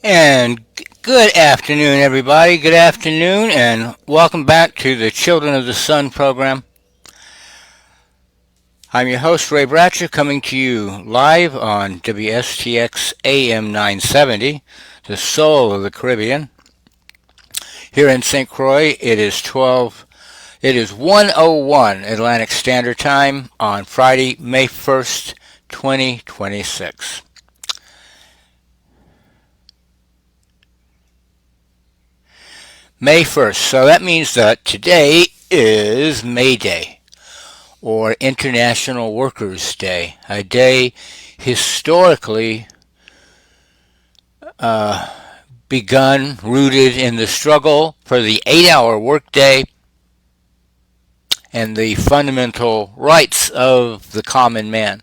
And good afternoon, everybody. Good afternoon, and welcome back to the Children of the Sun program. I'm your host, Ray Bratcher, coming to you live on WSTX AM 970, the soul of the Caribbean. Here in St. Croix, it is 1:01 Atlantic Standard Time on Friday, May 1st, 2026. May 1st. So that means that today is May Day, or International Workers' Day, a day historically uh, rooted in the struggle for the 8-hour workday and the fundamental rights of the common man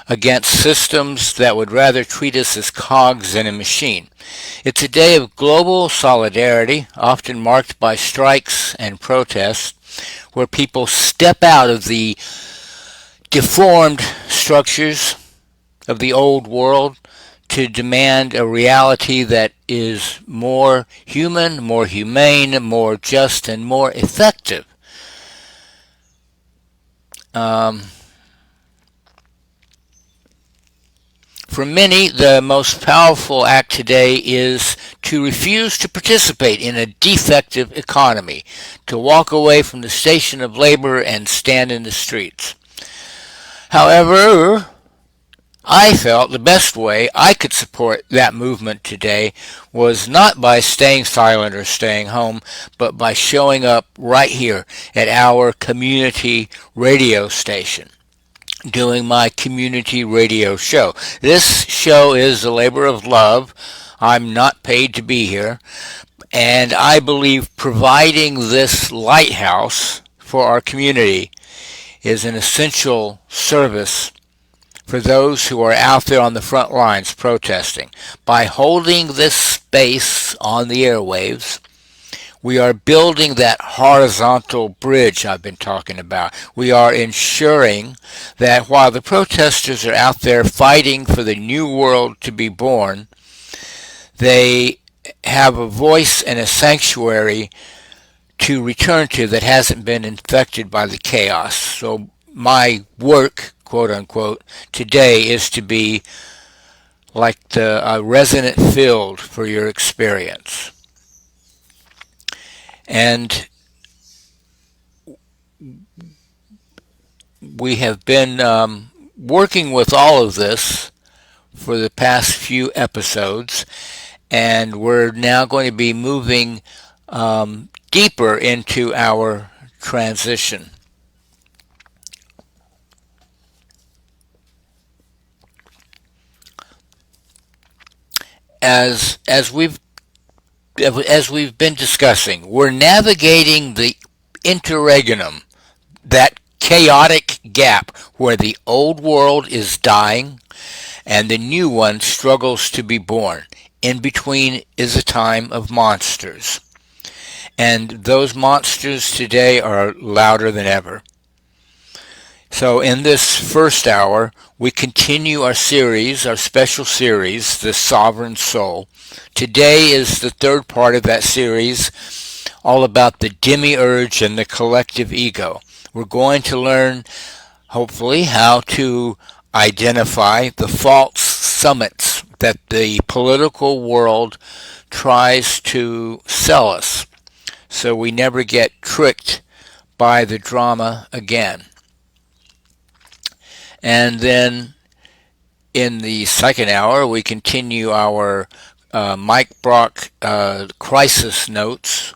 against systems that would rather treat us as cogs in a machine. It's a day of global solidarity, often marked by strikes and protests, where people step out of the deformed structures of the old world to demand a reality that is more human, more humane, more just, and more effective. Um, For many, the most powerful act today is to refuse to participate in a defective economy, to walk away from the station of labor and stand in the streets. However, I felt the best way I could support that movement today was not by staying silent or staying home, but by showing up right here at our community radio station, doing my community radio show. This show is a labor of love. I'm not paid to be here, and I believe providing this lighthouse for our community is an essential service for those who are out there on the front lines protesting. By holding this space on the airwaves, we are building that horizontal bridge I've been talking about. We are ensuring that while the protesters are out there fighting for the new world to be born, they have a voice and a sanctuary to return to that hasn't been infected by the chaos. So my work, quote unquote, today is to be like the resonant field for your experience. And we have been working with all of this for the past few episodes, and we're now going to be moving deeper into our transition. As we've been discussing, we're navigating the interregnum, that chaotic gap where the old world is dying and the new one struggles to be born. In between is a time of monsters. And those monsters today are louder than ever. So in this first hour, we continue our series, our special series, The Sovereign Soul. Today is the third part of that series, all about the demiurge and the collective ego. We're going to learn, hopefully, how to identify the false summits that the political world tries to sell us, so we never get tricked by the drama again. And then in the second hour, we continue our Mike Brock crisis notes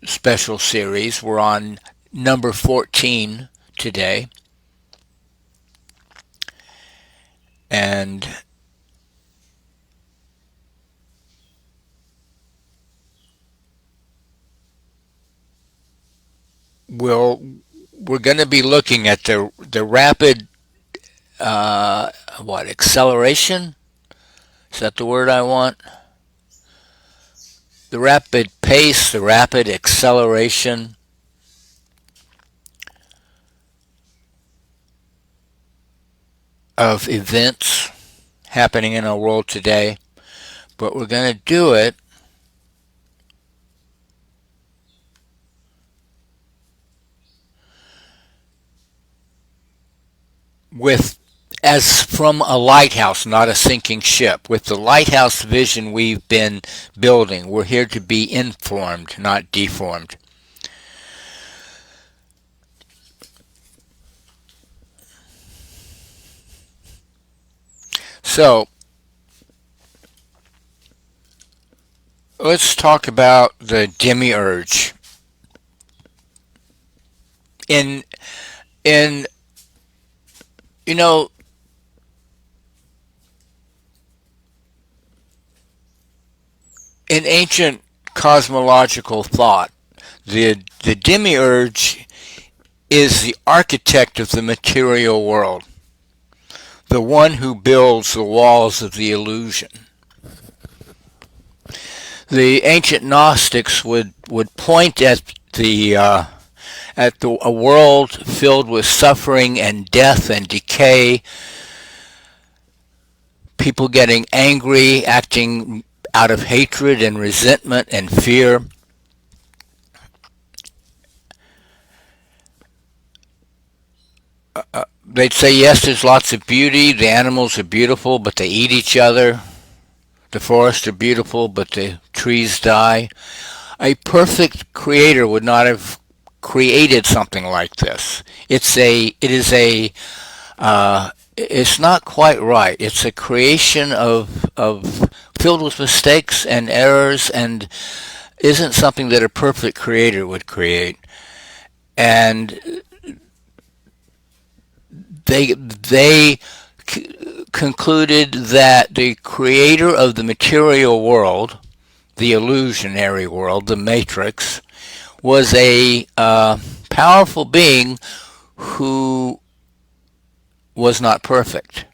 special series. We're on number 14 today. And we're going to be looking at the rapid acceleration? Is that the word I want? The rapid pace, the rapid acceleration of events happening in our world today, but we're going to do it with as from a lighthouse, not a sinking ship. With the lighthouse vision we've been building, we're here to be informed, not deformed. So, let's talk about the demiurge. In in you know, in ancient cosmological thought, the demiurge is the architect of the material world, the one who builds the walls of the illusion. The ancient Gnostics would point at a world filled with suffering and death and decay, people getting angry, acting out of hatred and resentment and fear. They'd say, yes, there's lots of beauty, the animals are beautiful, but they eat each other. The forests are beautiful, but the trees die. A perfect creator would not have created something like this. It's not quite right. It's a creation of filled with mistakes and errors, and isn't something that a perfect creator would create. And they concluded that the creator of the material world, the illusionary world, the matrix, was a powerful being who was not perfect.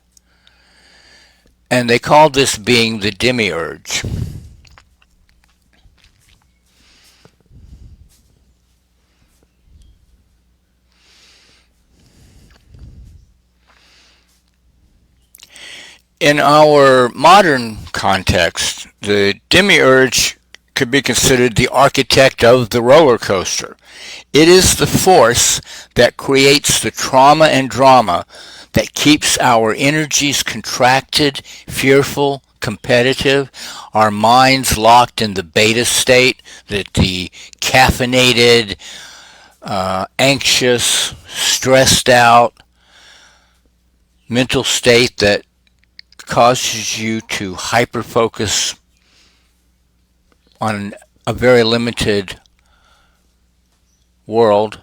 And they called this being the demiurge. In our modern context, the demiurge could be considered the architect of the roller coaster. It is the force that creates the trauma and drama that keeps our energies contracted, fearful, competitive, our minds locked in the beta state, the caffeinated, anxious, stressed out mental state that causes you to hyper focus on a very limited world.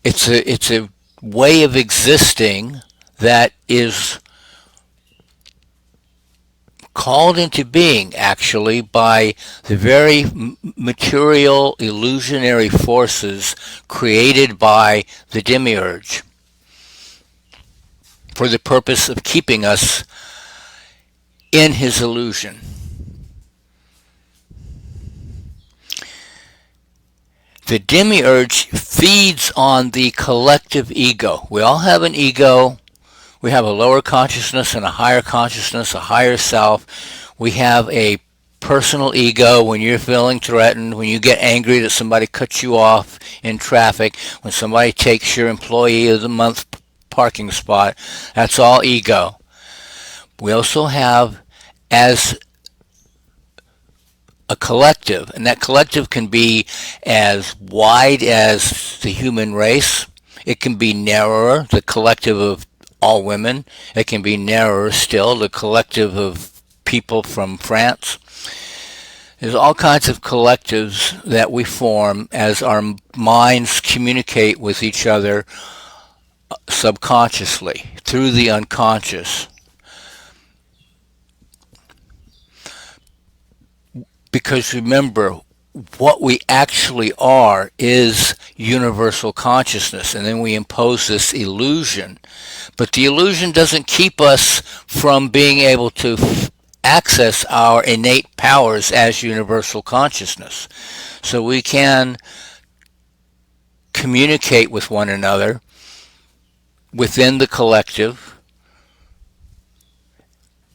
It's a way of existing that is called into being actually by the very material illusionary forces created by the demiurge for the purpose of keeping us in his illusion. The demiurge feeds on the collective ego. We all have an ego. We have a lower consciousness and a higher consciousness, a higher self. We have a personal ego when you're feeling threatened, when you get angry that somebody cuts you off in traffic, when somebody takes your employee of the month parking spot. That's all ego. We also have as a collective, and that collective can be as wide as the human race. It can be narrower, the collective of all women. It can be narrower still, the collective of people from France. There's all kinds of collectives that we form as our minds communicate with each other subconsciously through the unconscious. Because remember, what we actually are is universal consciousness, and then we impose this illusion. But the illusion doesn't keep us from being able to access our innate powers as universal consciousness. So we can communicate with one another within the collective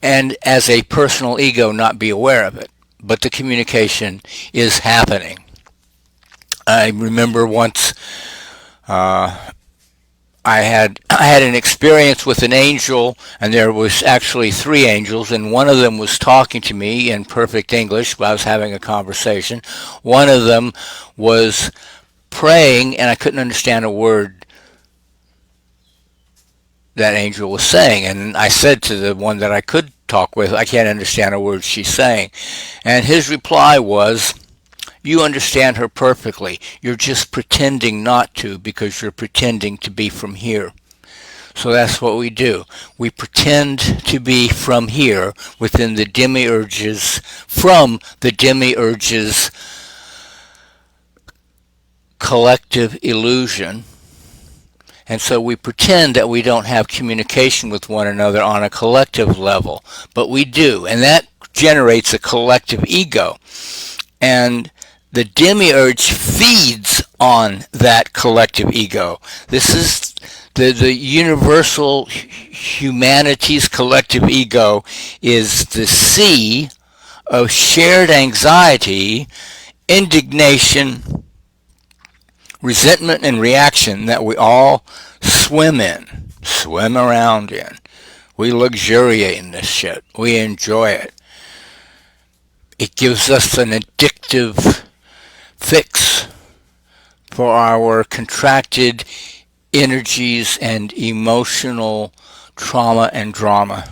and as a personal ego not be aware of it. But the communication is happening. I remember once I had an experience with an angel, and there was actually three angels, and one of them was talking to me in perfect English. I was having a conversation. One of them was praying, and I couldn't understand a word that angel was saying. And I said to the one that I could talk with, I can't understand a word she's saying. And his reply was, you understand her perfectly. You're just pretending not to because you're pretending to be from here. So that's what we do. We pretend to be from here within the demiurges, from the demiurges collective illusion. And so we pretend that we don't have communication with one another on a collective level, but we do. And that generates a collective ego. And the demiurge feeds on that collective ego. This is the universal humanity's collective ego is the sea of shared anxiety, indignation, resentment, and reaction that we all swim around in. We luxuriate in this shit. We enjoy it. It gives us an addictive fix for our contracted energies and emotional trauma and drama.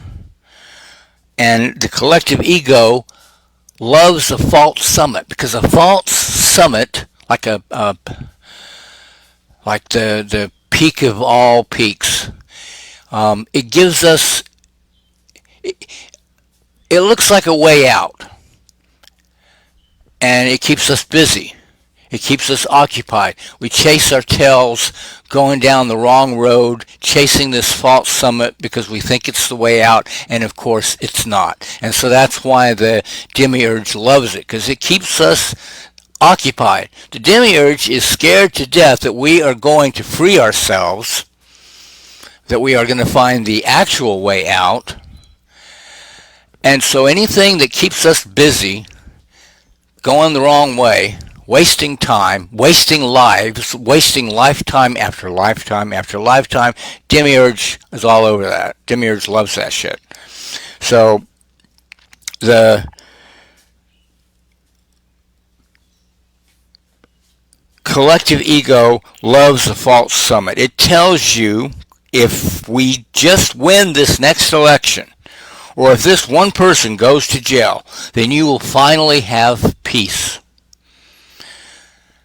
And the collective ego loves a false summit, because a false summit, like the peak of all peaks, it gives us, it looks like a way out, and it keeps us busy. It keeps us occupied. We chase our tails going down the wrong road, chasing this false summit because we think it's the way out, and of course it's not. And so that's why the demiurge loves it, because it keeps us occupied. The demiurge is scared to death that we are going to free ourselves, that we are going to find the actual way out. And so anything that keeps us busy, going the wrong way, wasting time, wasting lives, wasting lifetime after lifetime after lifetime, demiurge is all over that. Demiurge loves that shit. So the collective ego loves the false summit. It tells you, if we just win this next election, or if this one person goes to jail, then you will finally have peace.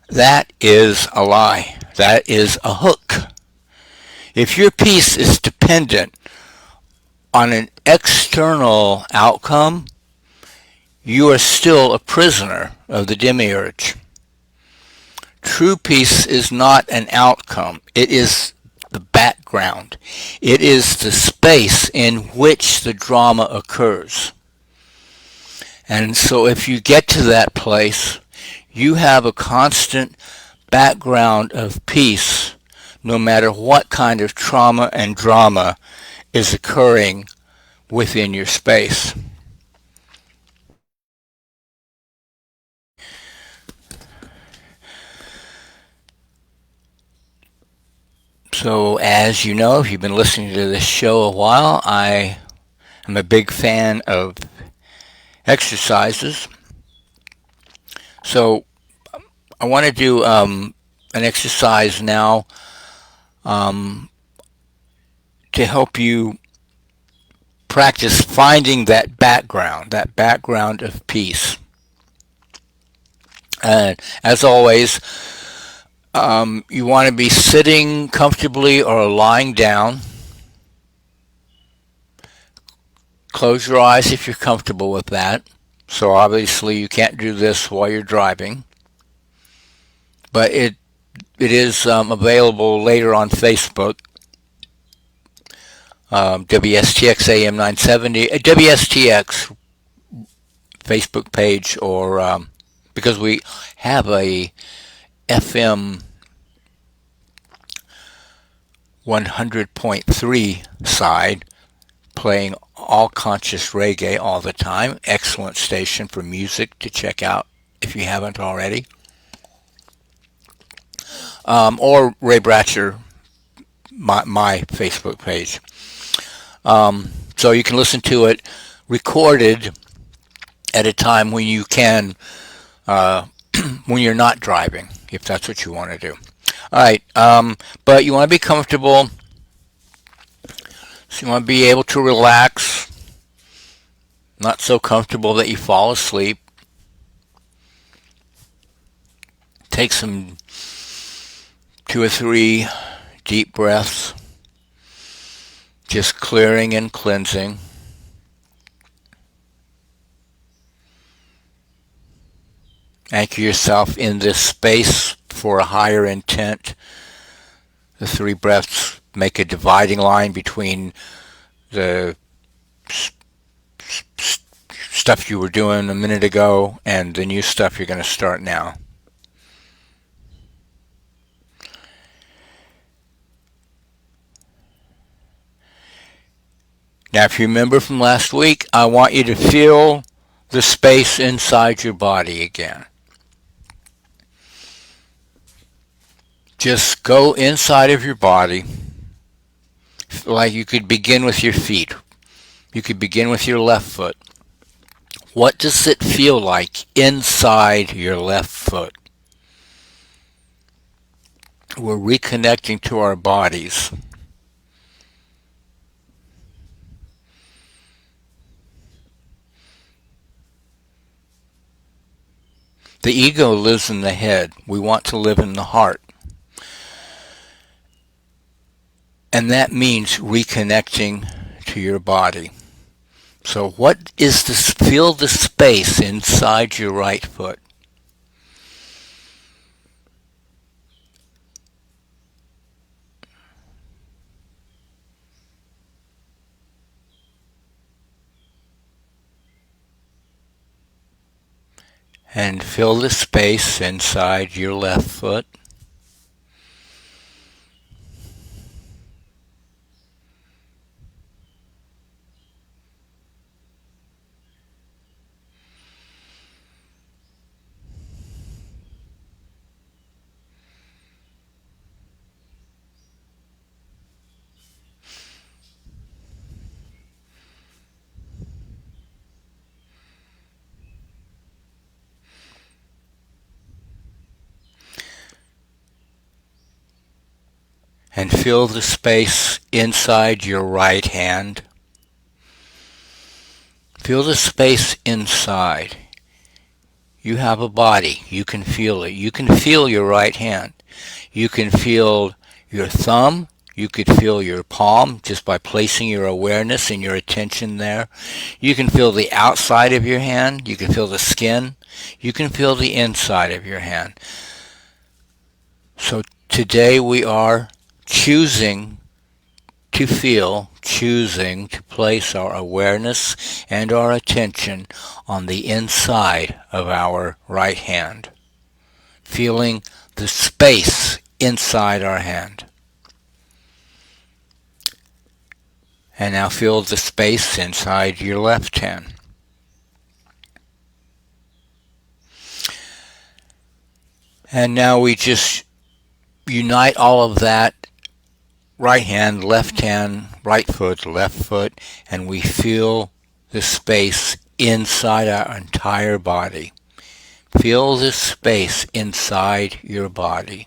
That is a lie. That is a hook. If your peace is dependent on an external outcome, you are still a prisoner of the demiurge. True peace is not an outcome. It is the background. It is the space in which the drama occurs. And so if you get to that place, you have a constant background of peace, no matter what kind of trauma and drama is occurring within your space. So as you know, if you've been listening to this show a while, I am a big fan of exercises. So I want to do an exercise now to help you practice finding that background of peace. And as always, you want to be sitting comfortably or lying down. Close your eyes if you're comfortable with that. So obviously you can't do this while you're driving. But it is available later on Facebook. WSTX AM 970, WSTX Facebook page, or because we have a FM 100.3 side playing All Conscious Reggae all the time. Excellent station for music to check out if you haven't already. Or Ray Bratcher, my Facebook page. So you can listen to it recorded at a time when you can, when you're not driving, if that's what you want to do. All right, but you want to be comfortable. So you want to be able to relax, not so comfortable that you fall asleep. Take some 2 or 3 deep breaths, just clearing and cleansing. Anchor yourself in this space for a higher intent. The 3 breaths make a dividing line between the stuff you were doing a minute ago and the new stuff you're going to start now. Now, if you remember from last week, I want you to feel the space inside your body again. Just go inside of your body, like you could begin with your feet. You could begin with your left foot. What does it feel like inside your left foot? We're reconnecting to our bodies. The ego lives in the head. We want to live in the heart. And that means reconnecting to your body. So what is this? Feel the space inside your right foot. And fill the space inside your left foot. And fill the space inside your right hand. Feel the space inside. You have a body. You can feel it. You can feel your right hand. You can feel your thumb. You could feel your palm just by placing your awareness and your attention there. You can feel the outside of your hand. You can feel the skin. You can feel the inside of your hand. So today we are choosing to feel, choosing to place our awareness and our attention on the inside of our right hand, feeling the space inside our hand. And now feel the space inside your left hand. And now we just unite all of that, right hand, right foot, left foot, and we feel the space inside our entire body. Feel this space inside your body.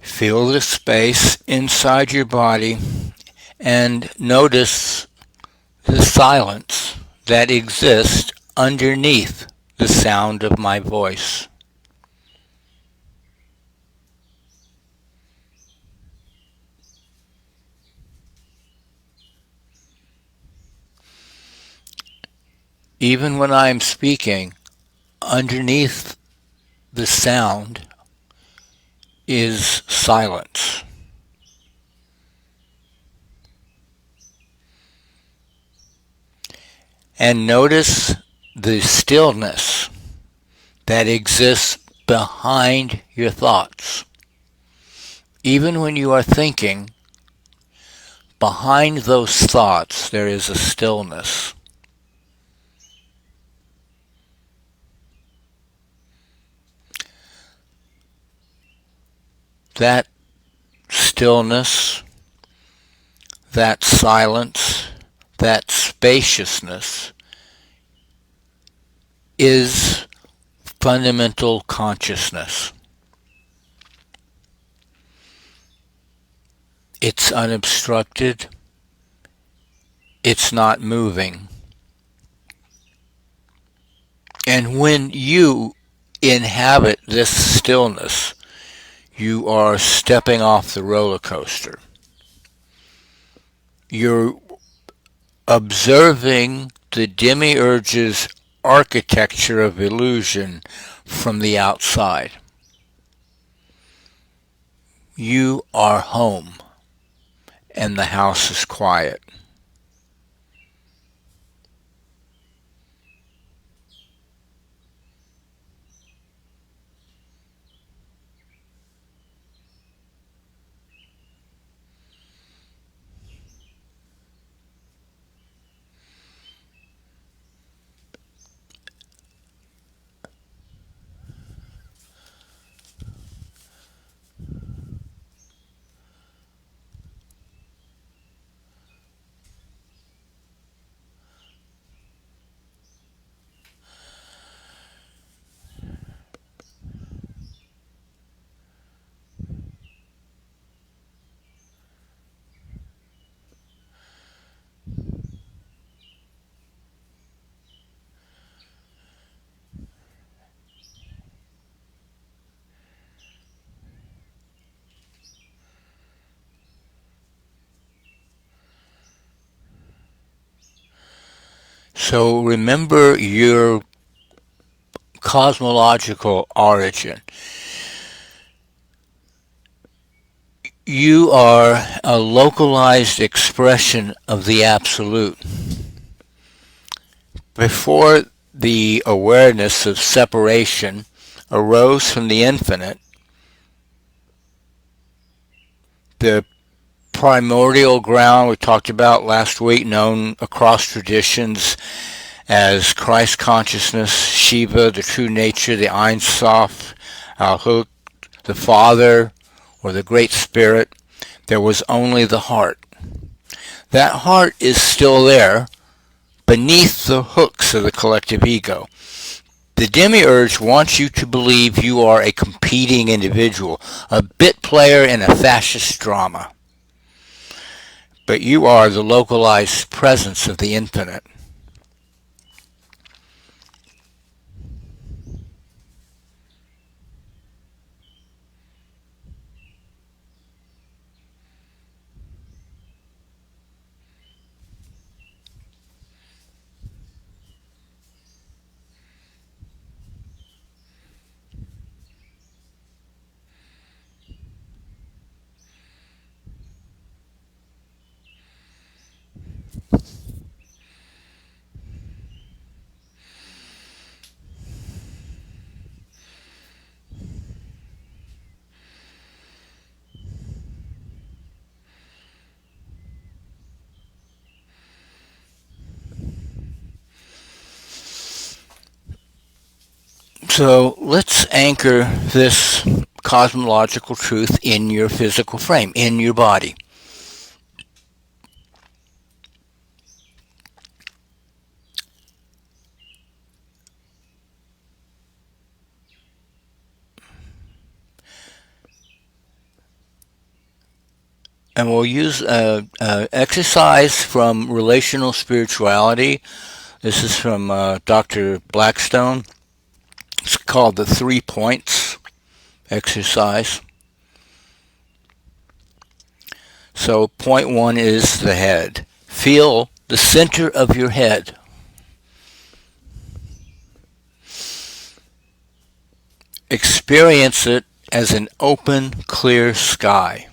Feel the space inside your body and notice the silence that exists underneath the sound of my voice. Even when I'm speaking, underneath the sound is silence. And notice the stillness that exists behind your thoughts. Even when you are thinking, behind those thoughts there is a stillness. That stillness, that silence, that spaciousness is fundamental consciousness. It's unobstructed. It's not moving. And when you inhabit this stillness, you are stepping off the roller coaster. You're observing the demiurge's architecture of illusion from the outside. You are home, and the house is quiet. So remember your cosmological origin. You are a localized expression of the absolute. Before the awareness of separation arose from the infinite, the primordial ground we talked about last week, known across traditions as Christ consciousness, Shiva, the true nature, the Ein Sof, Al-Huk, the Father, or the Great Spirit, there was only the heart. That heart is still there, beneath the hooks of the collective ego. The demiurge wants you to believe you are a competing individual, a bit player in a fascist drama. But you are the localized presence of the infinite. So let's anchor this cosmological truth in your physical frame, in your body. And we'll use exercise from Relational Spirituality. This is from Dr. Blackstone. It's called the 3 points exercise. So point 1 is the head. Feel the center of your head. Experience it as an open, clear sky.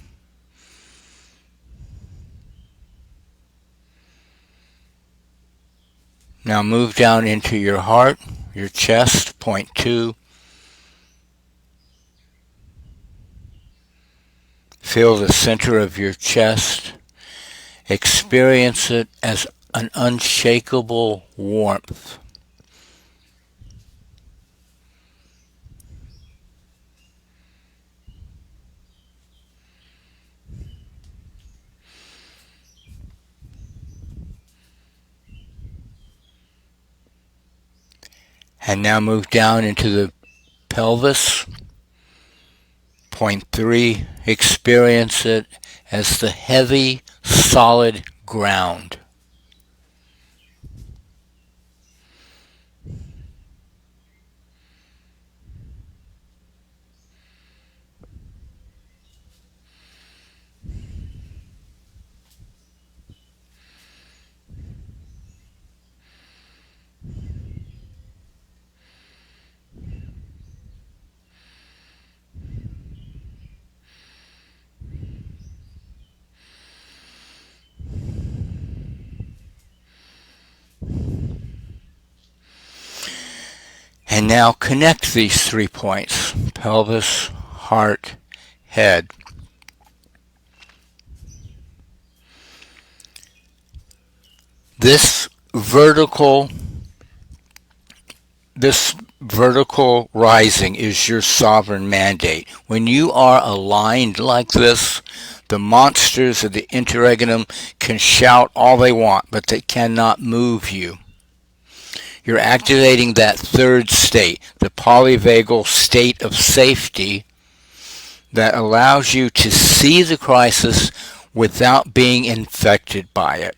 Now move down into your heart, your chest, point 2. Feel the center of your chest. Experience it as an unshakable warmth. And now move down into the pelvis. Point 3, experience it as the heavy, solid ground. And now connect these 3 points, pelvis, heart, head. This vertical rising is your sovereign mandate. When you are aligned like this, the monsters of the interregnum can shout all they want, but they cannot move you. You're activating that third state, the polyvagal state of safety, that allows you to see the crisis without being infected by it.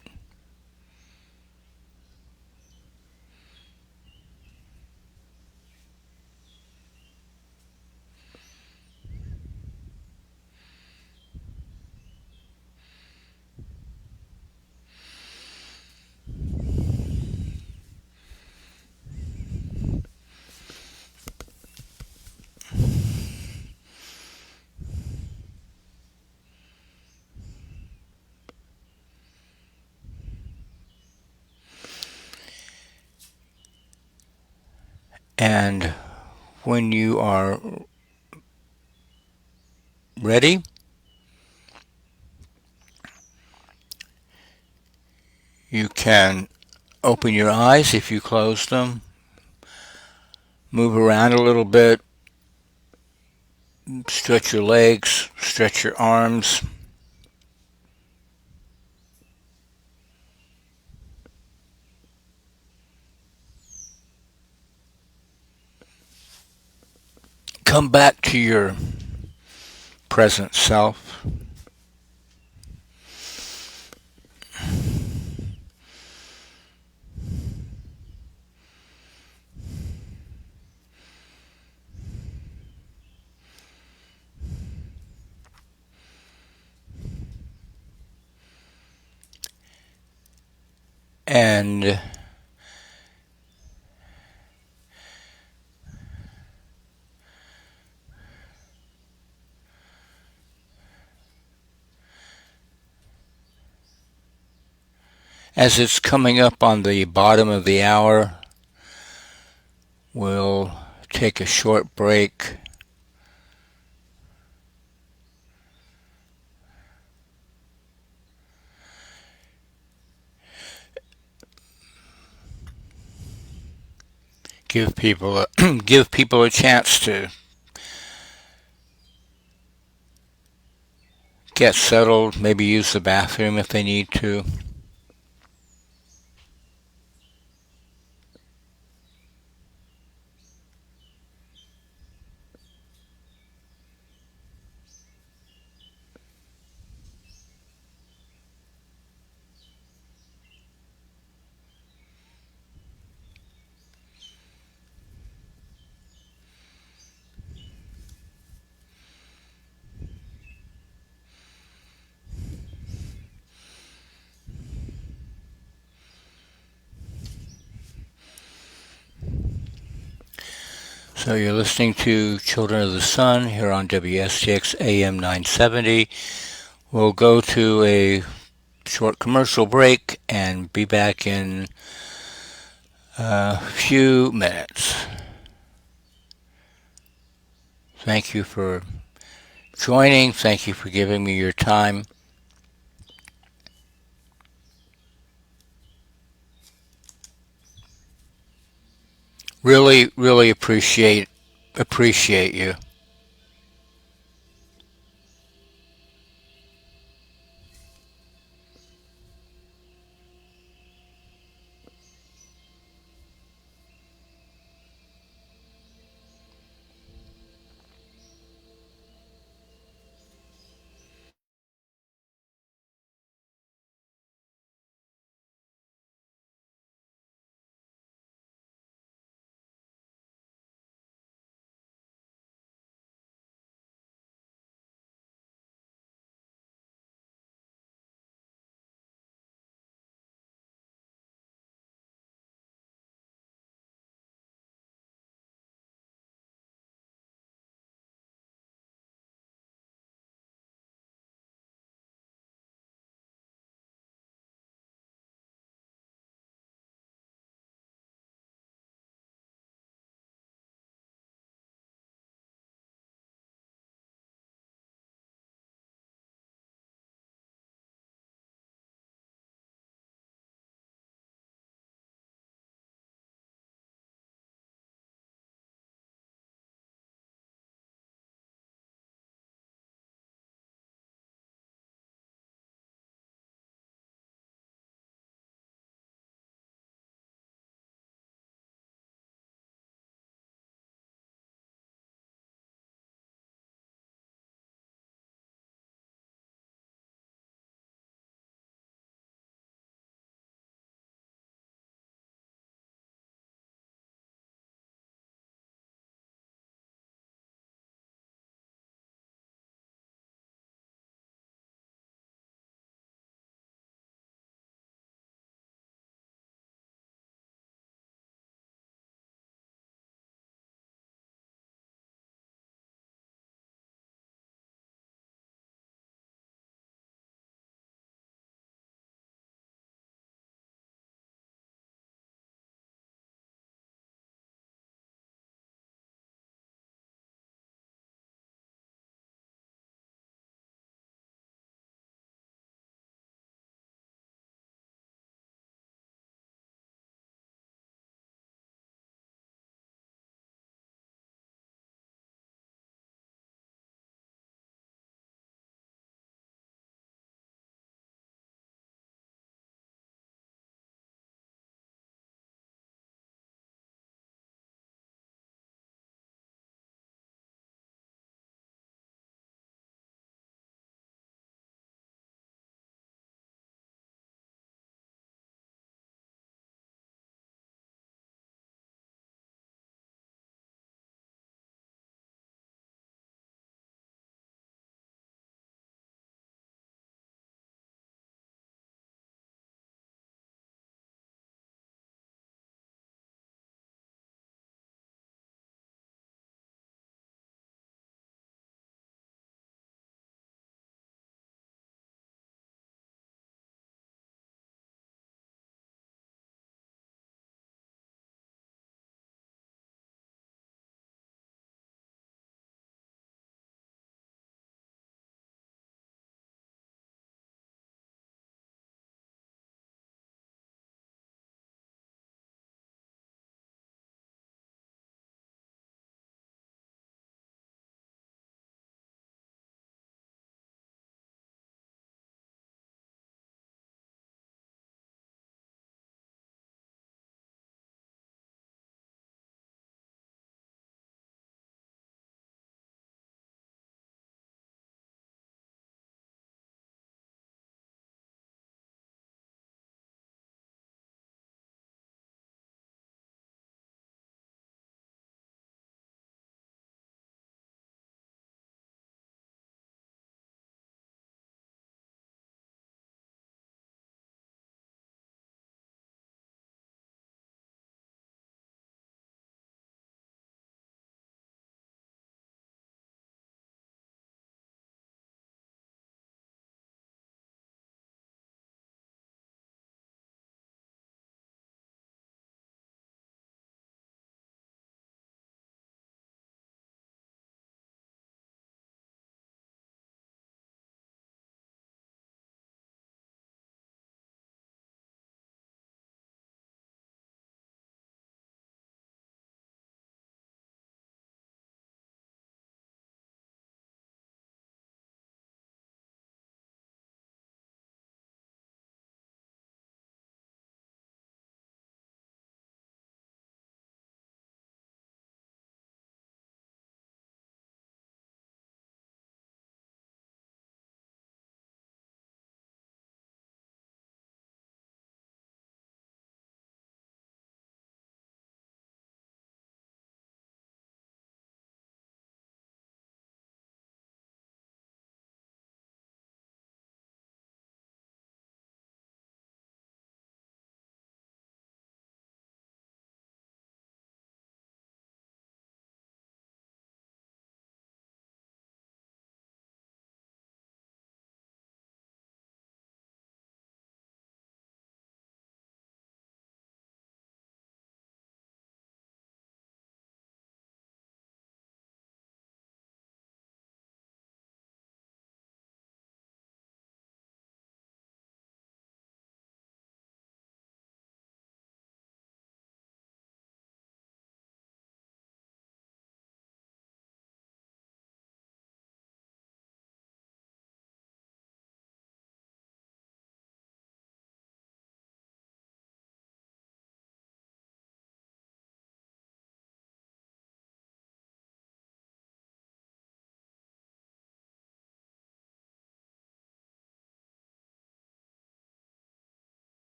And when you are ready, you can open your eyes if you close them, move around a little bit, stretch your legs, stretch your arms. Come back to your present self. And as it's coming up on the bottom of the hour, we'll take a short break. Give people a chance to get settled, maybe use the bathroom if they need to. So you're listening to Children of the Sun here on WSTX AM 970. We'll go to a short commercial break and be back in a few minutes. Thank you for joining. Thank you for giving me your time. Really, really appreciate you.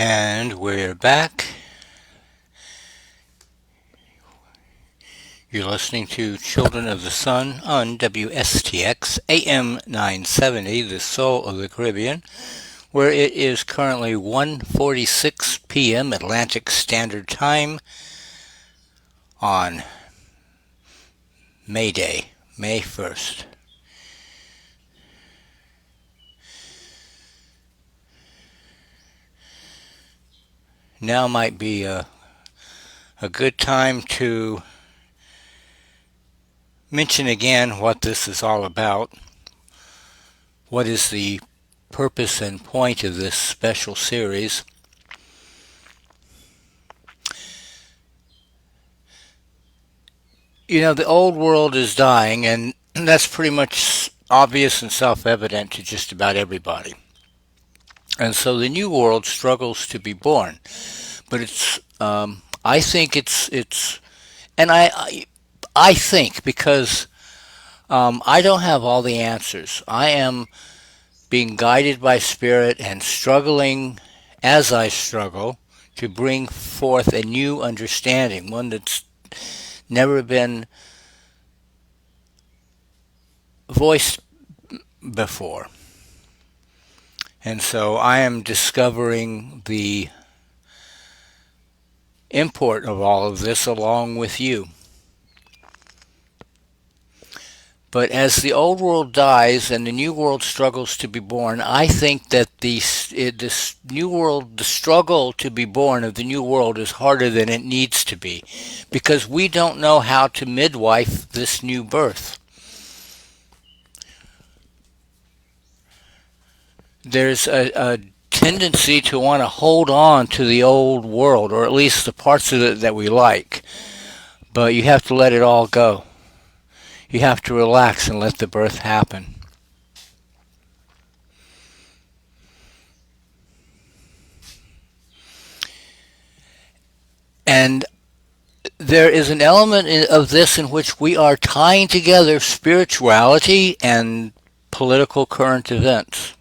And we're back. You're listening to Children of the Sun on WSTX AM 970, the Soul of the Caribbean, where it is currently 1:46 p.m. Atlantic Standard Time on May Day, May 1st. Now might be a good time to mention again what this is all about. What is the purpose and point of this special series? You know, the old world is dying, and that's pretty much obvious and self-evident to just about everybody. And so the new world struggles to be born. But I think and I think because I don't have all the answers. I am being guided by Spirit and struggling as I struggle to bring forth a new understanding, one that's never been voiced before. And so I am discovering the import of all of this along with you. But as the old world dies and the new world struggles to be born, I think that this new world, the struggle to be born of the new world is harder than it needs to be, because we don't know how to midwife this new birth. There's a tendency to want to hold on to the old world, or at least the parts of it that we like, but you have to let it all go. You have to relax and let the birth happen. And there is an element of this in which we are tying together spirituality and political current events.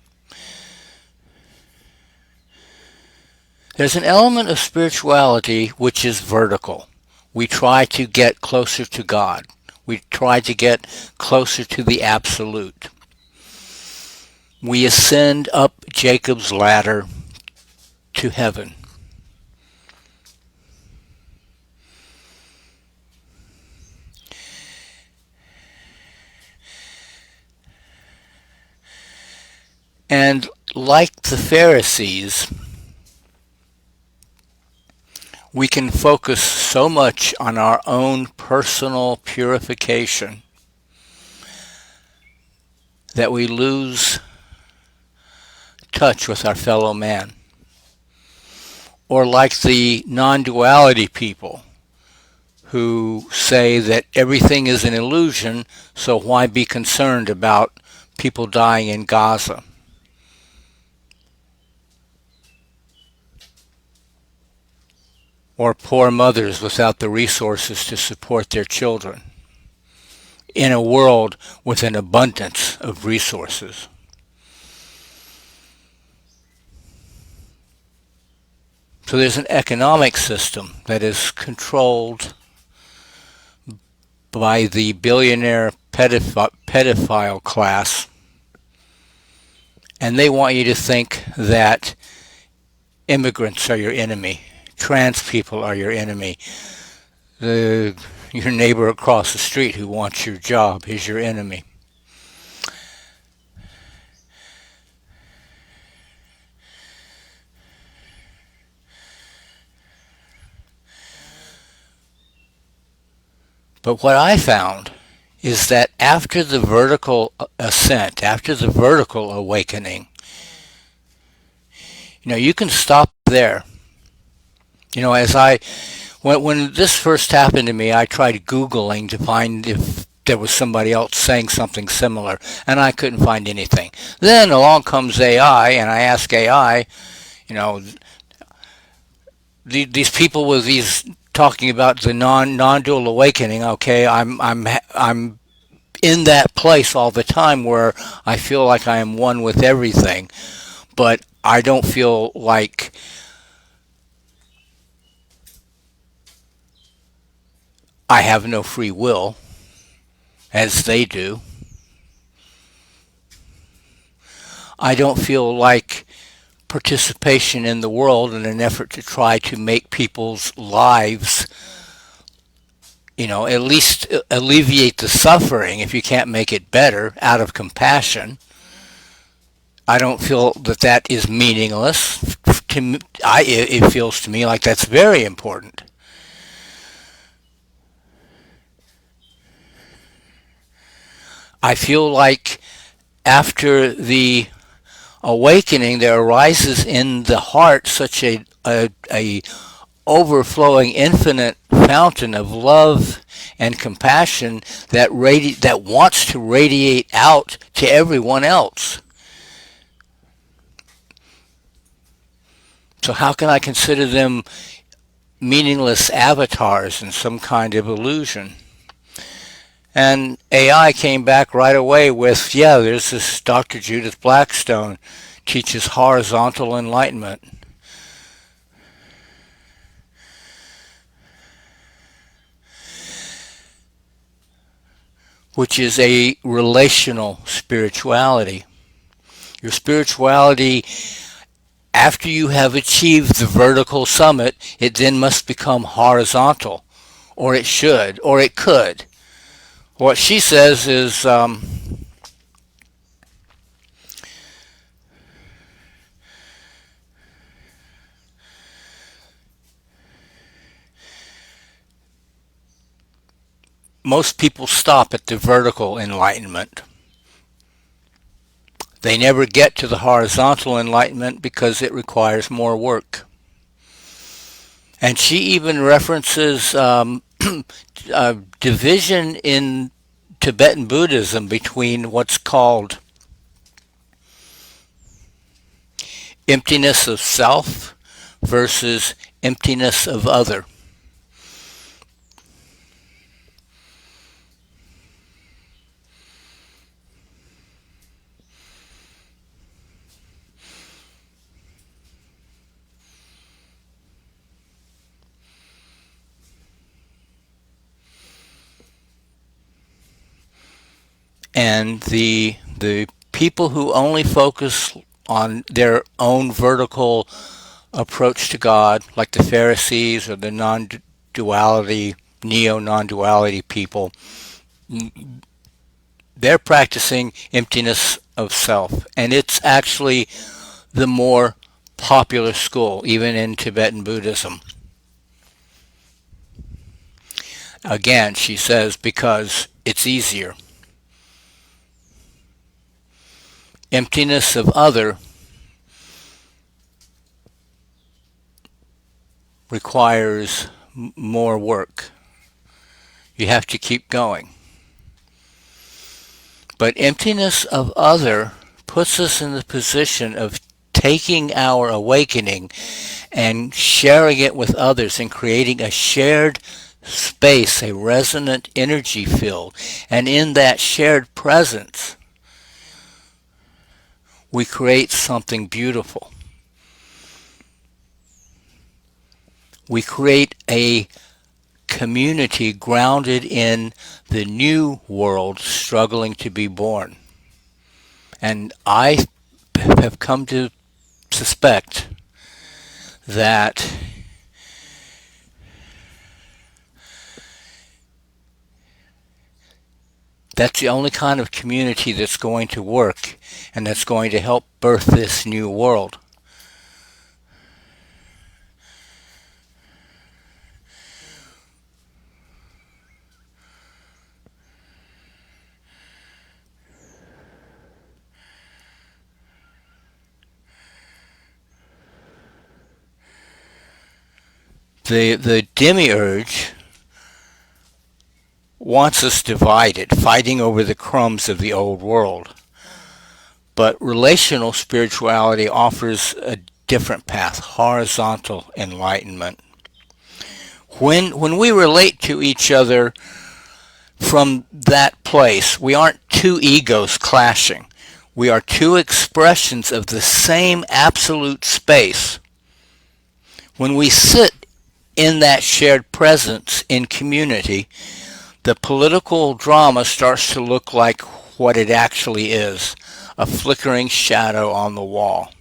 There's an element of spirituality which is vertical. We try to get closer to God. We try to get closer to the absolute. We ascend up Jacob's ladder to heaven. And like the Pharisees, we can focus so much on our own personal purification that we lose touch with our fellow man. Or like the non-duality people who say that everything is an illusion, so why be concerned about people dying in Gaza? Or poor mothers without the resources to support their children in a world with an abundance of resources. So there's an economic system that is controlled by the billionaire pedophile class, and they want you to think that immigrants are your enemy. Trans people are your enemy. Your neighbor across the street who wants your job is your enemy. But what I found is that after the vertical ascent, after the vertical awakening, you can stop there. When this first happened to me, I tried Googling to find if there was somebody else saying something similar, and I couldn't find anything. Then along comes AI, and I ask AI, these people with these talking about the non-dual awakening. Okay, I'm in that place all the time where I feel like I am one with everything, but I don't feel like I have no free will, as they do. I don't feel like participation in the world in an effort to try to make people's lives, at least alleviate the suffering if you can't make it better out of compassion. I don't feel that that is meaningless. It feels to me like that's very important. I feel like after the awakening, there arises in the heart such a overflowing infinite fountain of love and compassion that wants to radiate out to everyone else. So how can I consider them meaningless avatars in some kind of illusion? And AI came back right away with, yeah, there's this Dr. Judith Blackstone teaches horizontal enlightenment. Which is a relational spirituality. Your spirituality, after you have achieved the vertical summit, it then must become horizontal, or it should, or it could. What she says is, most people stop at the vertical enlightenment. They never get to the horizontal enlightenment because it requires more work. And she even references division in Tibetan Buddhism between what's called emptiness of self versus emptiness of other. And the people who only focus on their own vertical approach to God, like the Pharisees or the neo-non-duality people, they're practicing emptiness of self. And it's actually the more popular school, even in Tibetan Buddhism. Again, she says, because it's easier. Emptiness of other requires more work. You have to keep going. But emptiness of other puts us in the position of taking our awakening and sharing it with others and creating a shared space, a resonant energy field. And in that shared presence, we create something beautiful. We create a community grounded in the new world struggling to be born. And I have come to suspect that that's the only kind of community that's going to work and that's going to help birth this new world. The demiurge wants us divided, fighting over the crumbs of the old world. But relational spirituality offers a different path, horizontal enlightenment. When we relate to each other from that place, we aren't two egos clashing. We are two expressions of the same absolute space. When we sit in that shared presence in community, the political drama starts to look like what it actually is, a flickering shadow on the wall.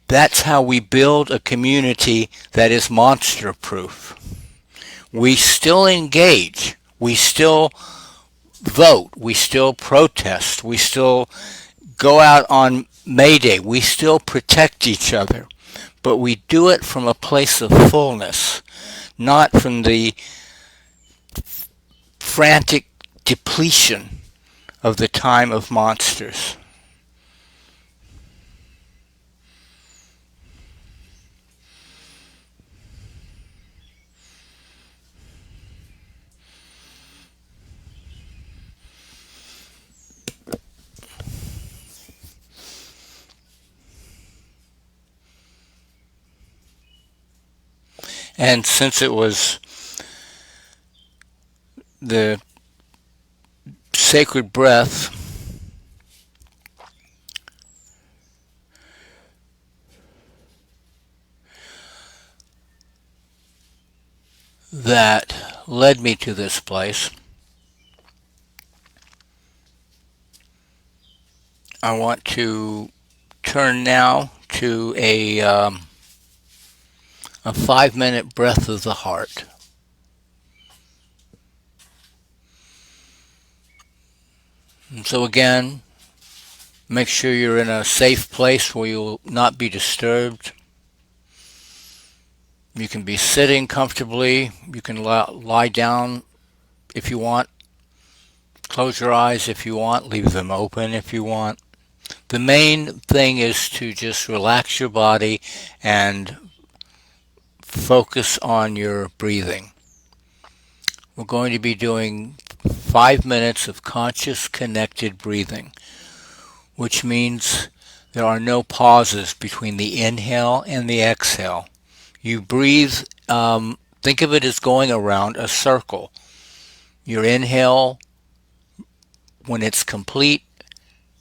That's how we build a community that is monster proof. We still engage, we still vote, we still protest, we still go out on May Day, we still protect each other, but we do it from a place of fullness, not from the frantic depletion of the time of monsters. And since it was the sacred breath, that led me to this place, I want to turn now to a 5-minute breath of the heart. And so again, make sure you're in a safe place where you'll not be disturbed. You can be sitting comfortably. You can lie down if you want. Close your eyes if you want. Leave them open if you want. The main thing is to just relax your body and focus on your breathing. We're going to be doing 5 minutes of conscious connected breathing, which means there are no pauses between the inhale and the exhale. You breathe, think of it as going around a circle. Your inhale, when it's complete,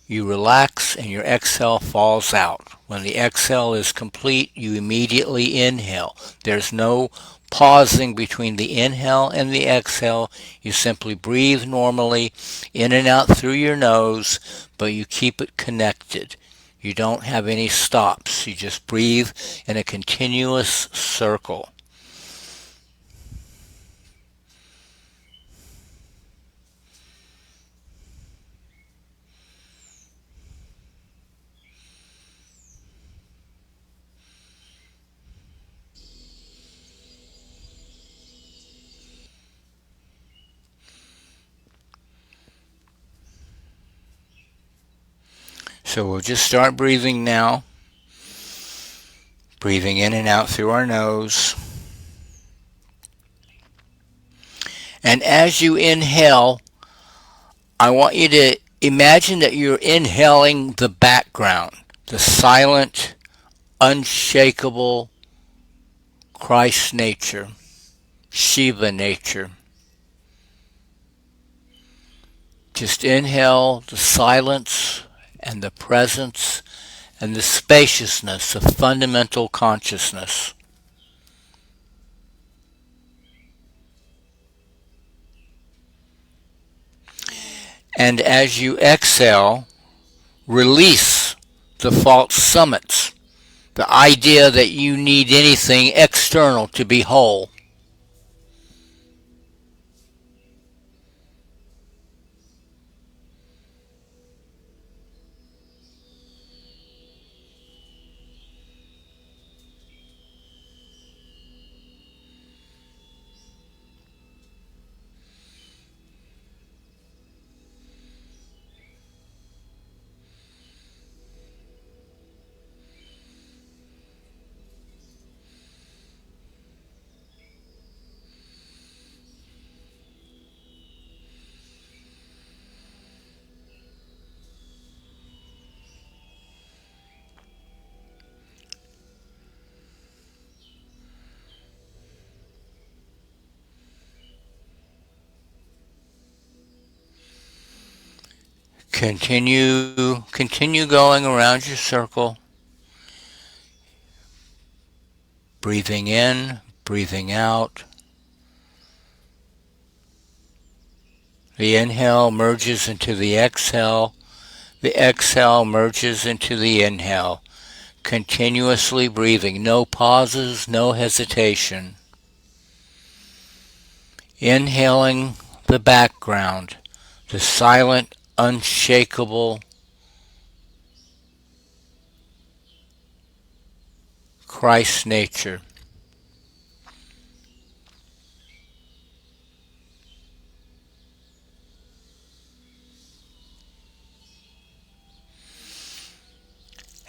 you relax and your exhale falls out. When the exhale is complete, you immediately inhale. There's no pausing between the inhale and the exhale. You simply breathe normally in and out through your nose, but you keep it connected. You don't have any stops. You just breathe in a continuous circle. So we'll just start breathing now. Breathing in and out through our nose. And as you inhale, I want you to imagine that you're inhaling the background, the silent, unshakable Christ nature, Shiva nature. Just inhale the silence and the presence and the spaciousness of fundamental consciousness. And as you exhale, release the false summits, the idea that you need anything external to be whole. Continue going around your circle. Breathing in, breathing out. The inhale merges into the exhale. The exhale merges into the inhale. Continuously breathing. No pauses, no hesitation. Inhaling the background, the silent, unshakable Christ nature.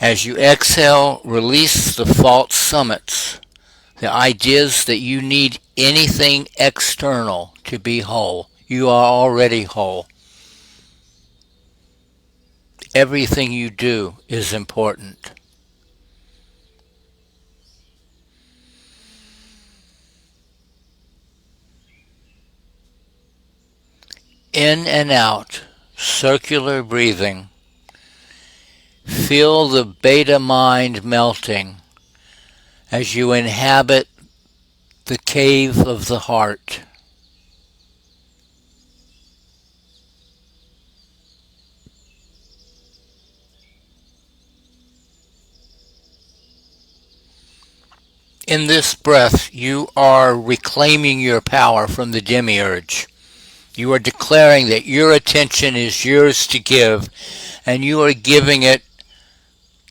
As you exhale, release the false summits, the ideas that you need anything external to be whole. You are already whole. Everything you do is important. In and out, circular breathing. Feel the beta mind melting as you inhabit the cave of the heart. In this breath, you are reclaiming your power from the demiurge. You are declaring that your attention is yours to give, and you are giving it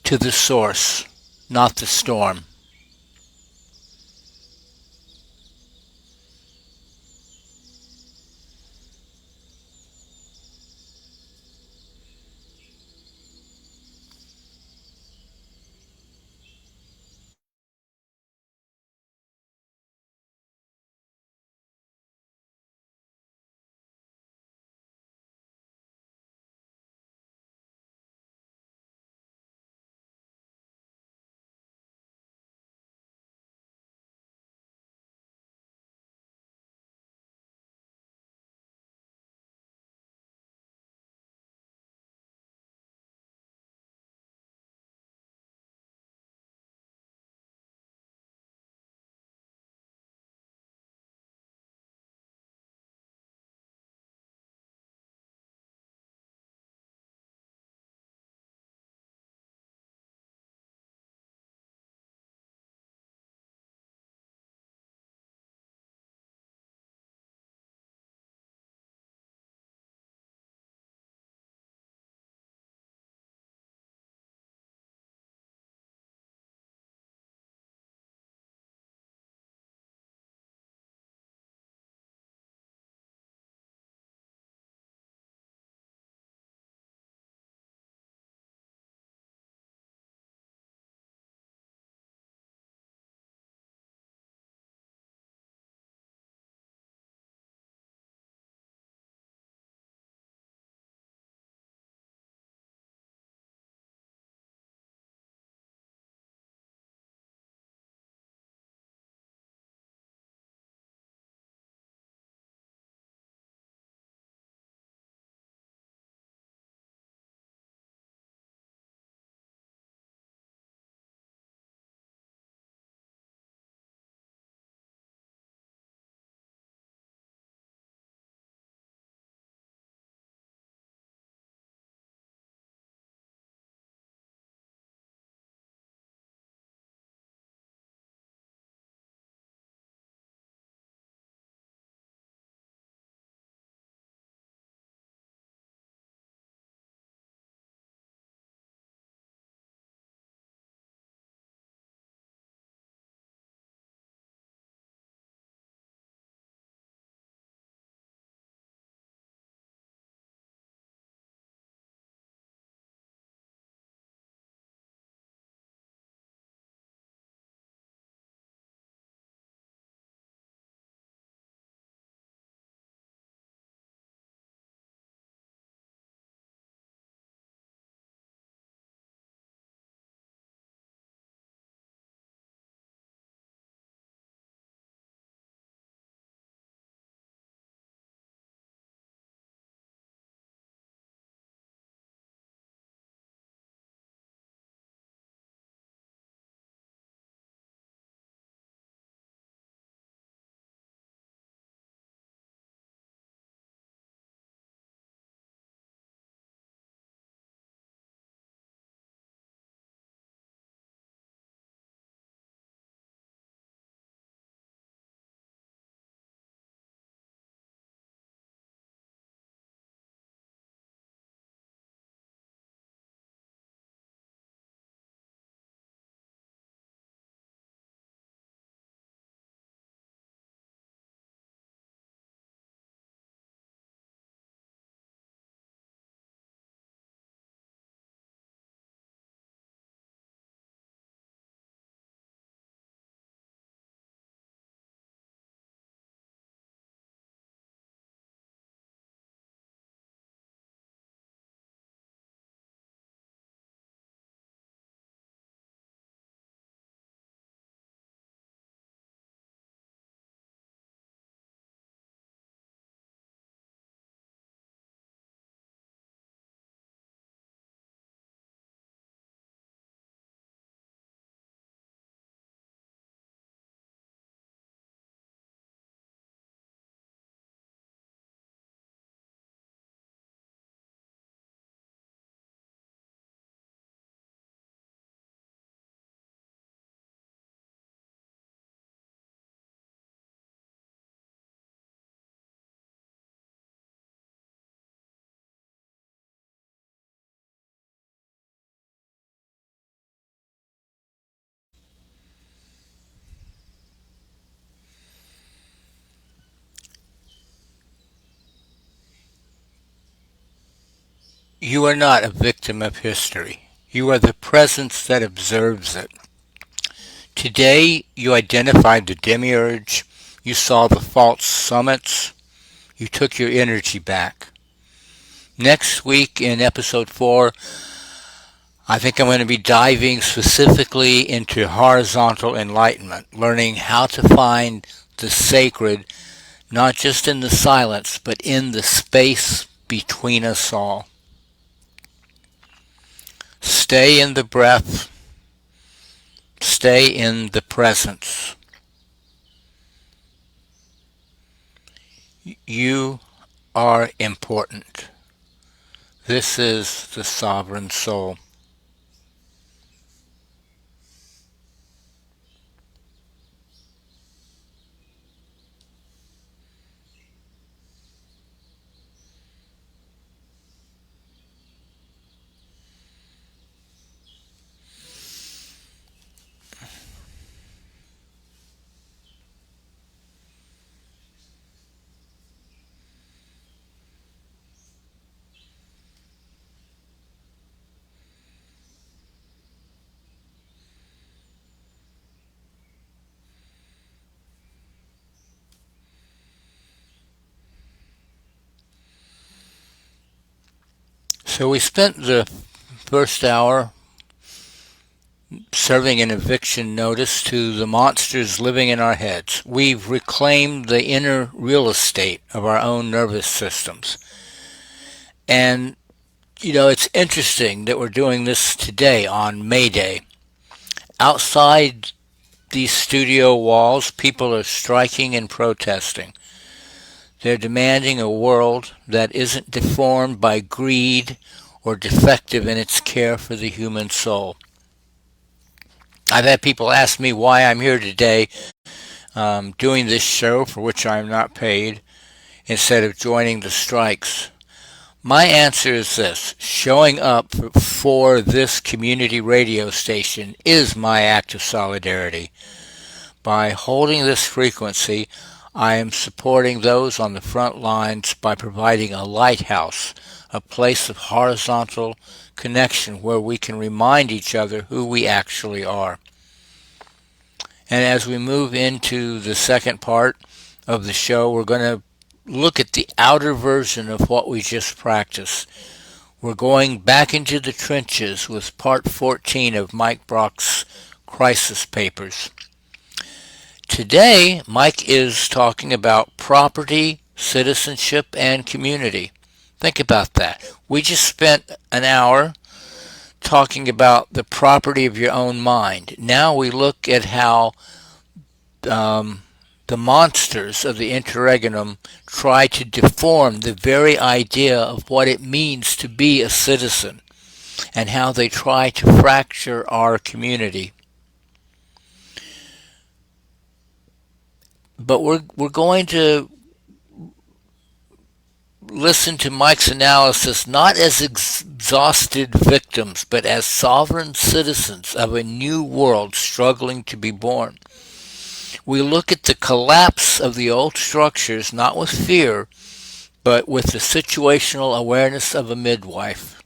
to the source, not the storm. You are not a victim of history. You are the presence that observes it. Today, you identified the demiurge, you saw the false summits, you took your energy back. Next week in episode 4, I think I'm going to be diving specifically into horizontal enlightenment, learning how to find the sacred not just in the silence, but in the space between us all. Stay in the breath, stay in the presence. You are important. This is the sovereign soul. So we spent the first hour serving an eviction notice to the monsters living in our heads. We've reclaimed the inner real estate of our own nervous systems. And, it's interesting that we're doing this today on May Day. Outside these studio walls, people are striking and protesting. They're demanding a world that isn't deformed by greed or defective in its care for the human soul. I've had people ask me why I'm here today doing this show for which I'm not paid instead of joining the strikes. My answer is this: showing up for this community radio station is my act of solidarity. By holding this frequency, I am supporting those on the front lines by providing a lighthouse, a place of horizontal connection where we can remind each other who we actually are. And as we move into the second part of the show, we're going to look at the outer version of what we just practiced. We're going back into the trenches with part 14 of Mike Brock's Crisis Papers. Today, Mike is talking about property, citizenship, and community. Think about that. We just spent an hour talking about the property of your own mind. Now we look at how the monsters of the interregnum try to deform the very idea of what it means to be a citizen and how they try to fracture our community. But we're going to listen to Mike's analysis not as exhausted victims, but as sovereign citizens of a new world struggling to be born. We look at the collapse of the old structures not with fear, but with the situational awareness of a midwife.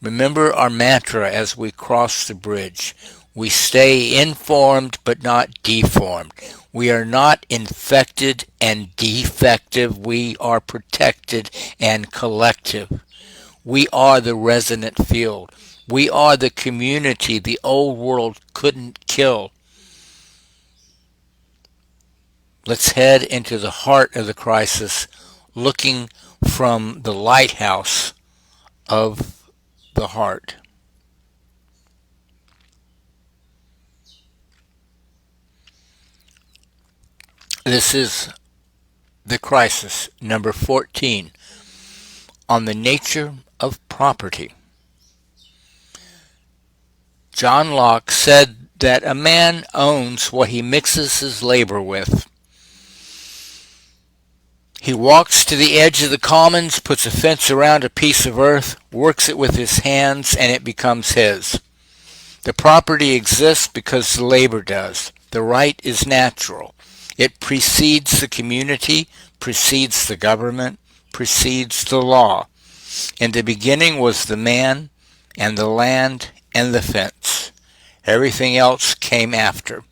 Remember our mantra as we cross the bridge. We stay informed but not deformed. We are not infected and defective. We are protected and collective. We are the resonant field. We are the community the old world couldn't kill. Let's head into the heart of the crisis, looking from the lighthouse of the heart. This is the crisis, number 14, on the nature of property. John Locke said that a man owns what he mixes his labor with. He walks to the edge of the commons, puts a fence around a piece of earth, works it with his hands, and it becomes his. The property exists because the labor does. The right is natural. It precedes the community, precedes the government, precedes the law. In the beginning was the man, and the land, and the fence. Everything else came after.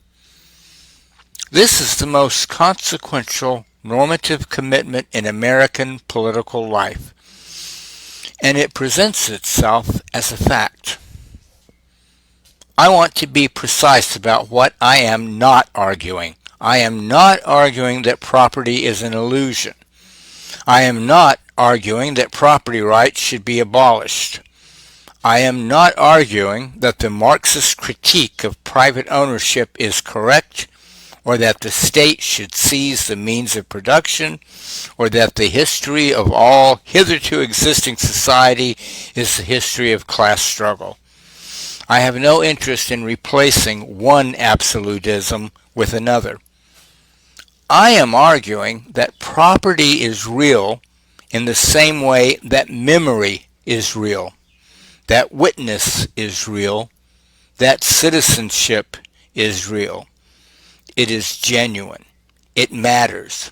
This is the most consequential normative commitment in American political life, and it presents itself as a fact. I want to be precise about what I am not arguing. I am not arguing that property is an illusion. I am not arguing that property rights should be abolished. I am not arguing that the Marxist critique of private ownership is correct, or that the state should seize the means of production, or that the history of all hitherto existing society is the history of class struggle. I have no interest in replacing one absolutism with another. I am arguing that property is real in the same way that memory is real, that witness is real, that citizenship is real. It is genuine. It matters.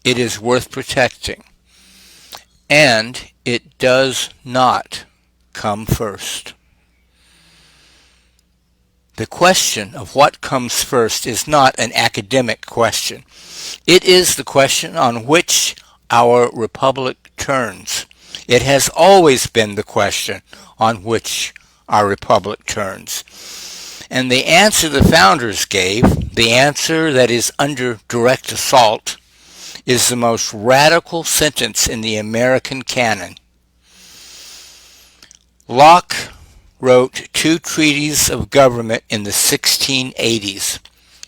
It is worth protecting. And it does not come first. The question of what comes first is not an academic question. It is the question on which our republic turns. It has always been the question on which our republic turns. And the answer the founders gave, the answer that is under direct assault, is the most radical sentence in the American canon. Locke wrote 2 treatises of government in the 1680s.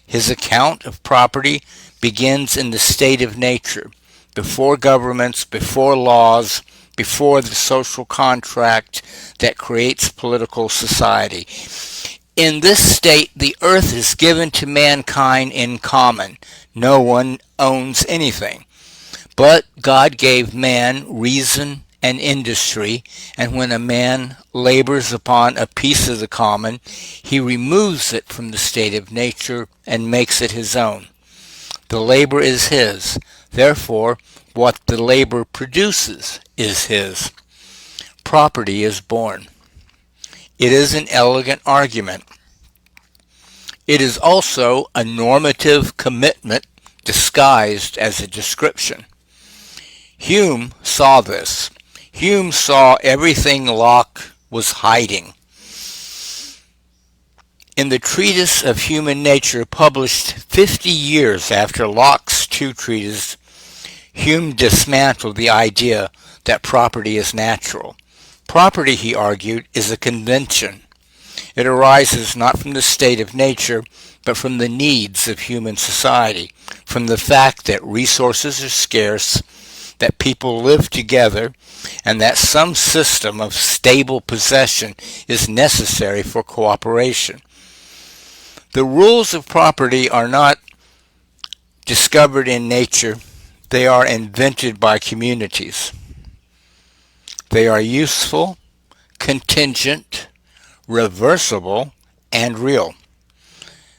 His account of property begins in the state of nature, before governments, before laws, before the social contract that creates political society. In this state, the earth is given to mankind in common. No one owns anything. But God gave man reason and industry, and when a man labors upon a piece of the common, he removes it from the state of nature and makes it his own. The labor is his. Therefore, what the labor produces is his. Property is born. It is an elegant argument. It is also a normative commitment disguised as a description. Hume saw this. Hume saw everything Locke was hiding. In the Treatise of Human Nature, published 50 years after Locke's 2 treatises, Hume dismantled the idea that property is natural. Property, he argued, is a convention. It arises not from the state of nature, but from the needs of human society, from the fact that resources are scarce, that people live together, and that some system of stable possession is necessary for cooperation. The rules of property are not discovered in nature. They are invented by communities. They are useful, contingent, reversible, and real.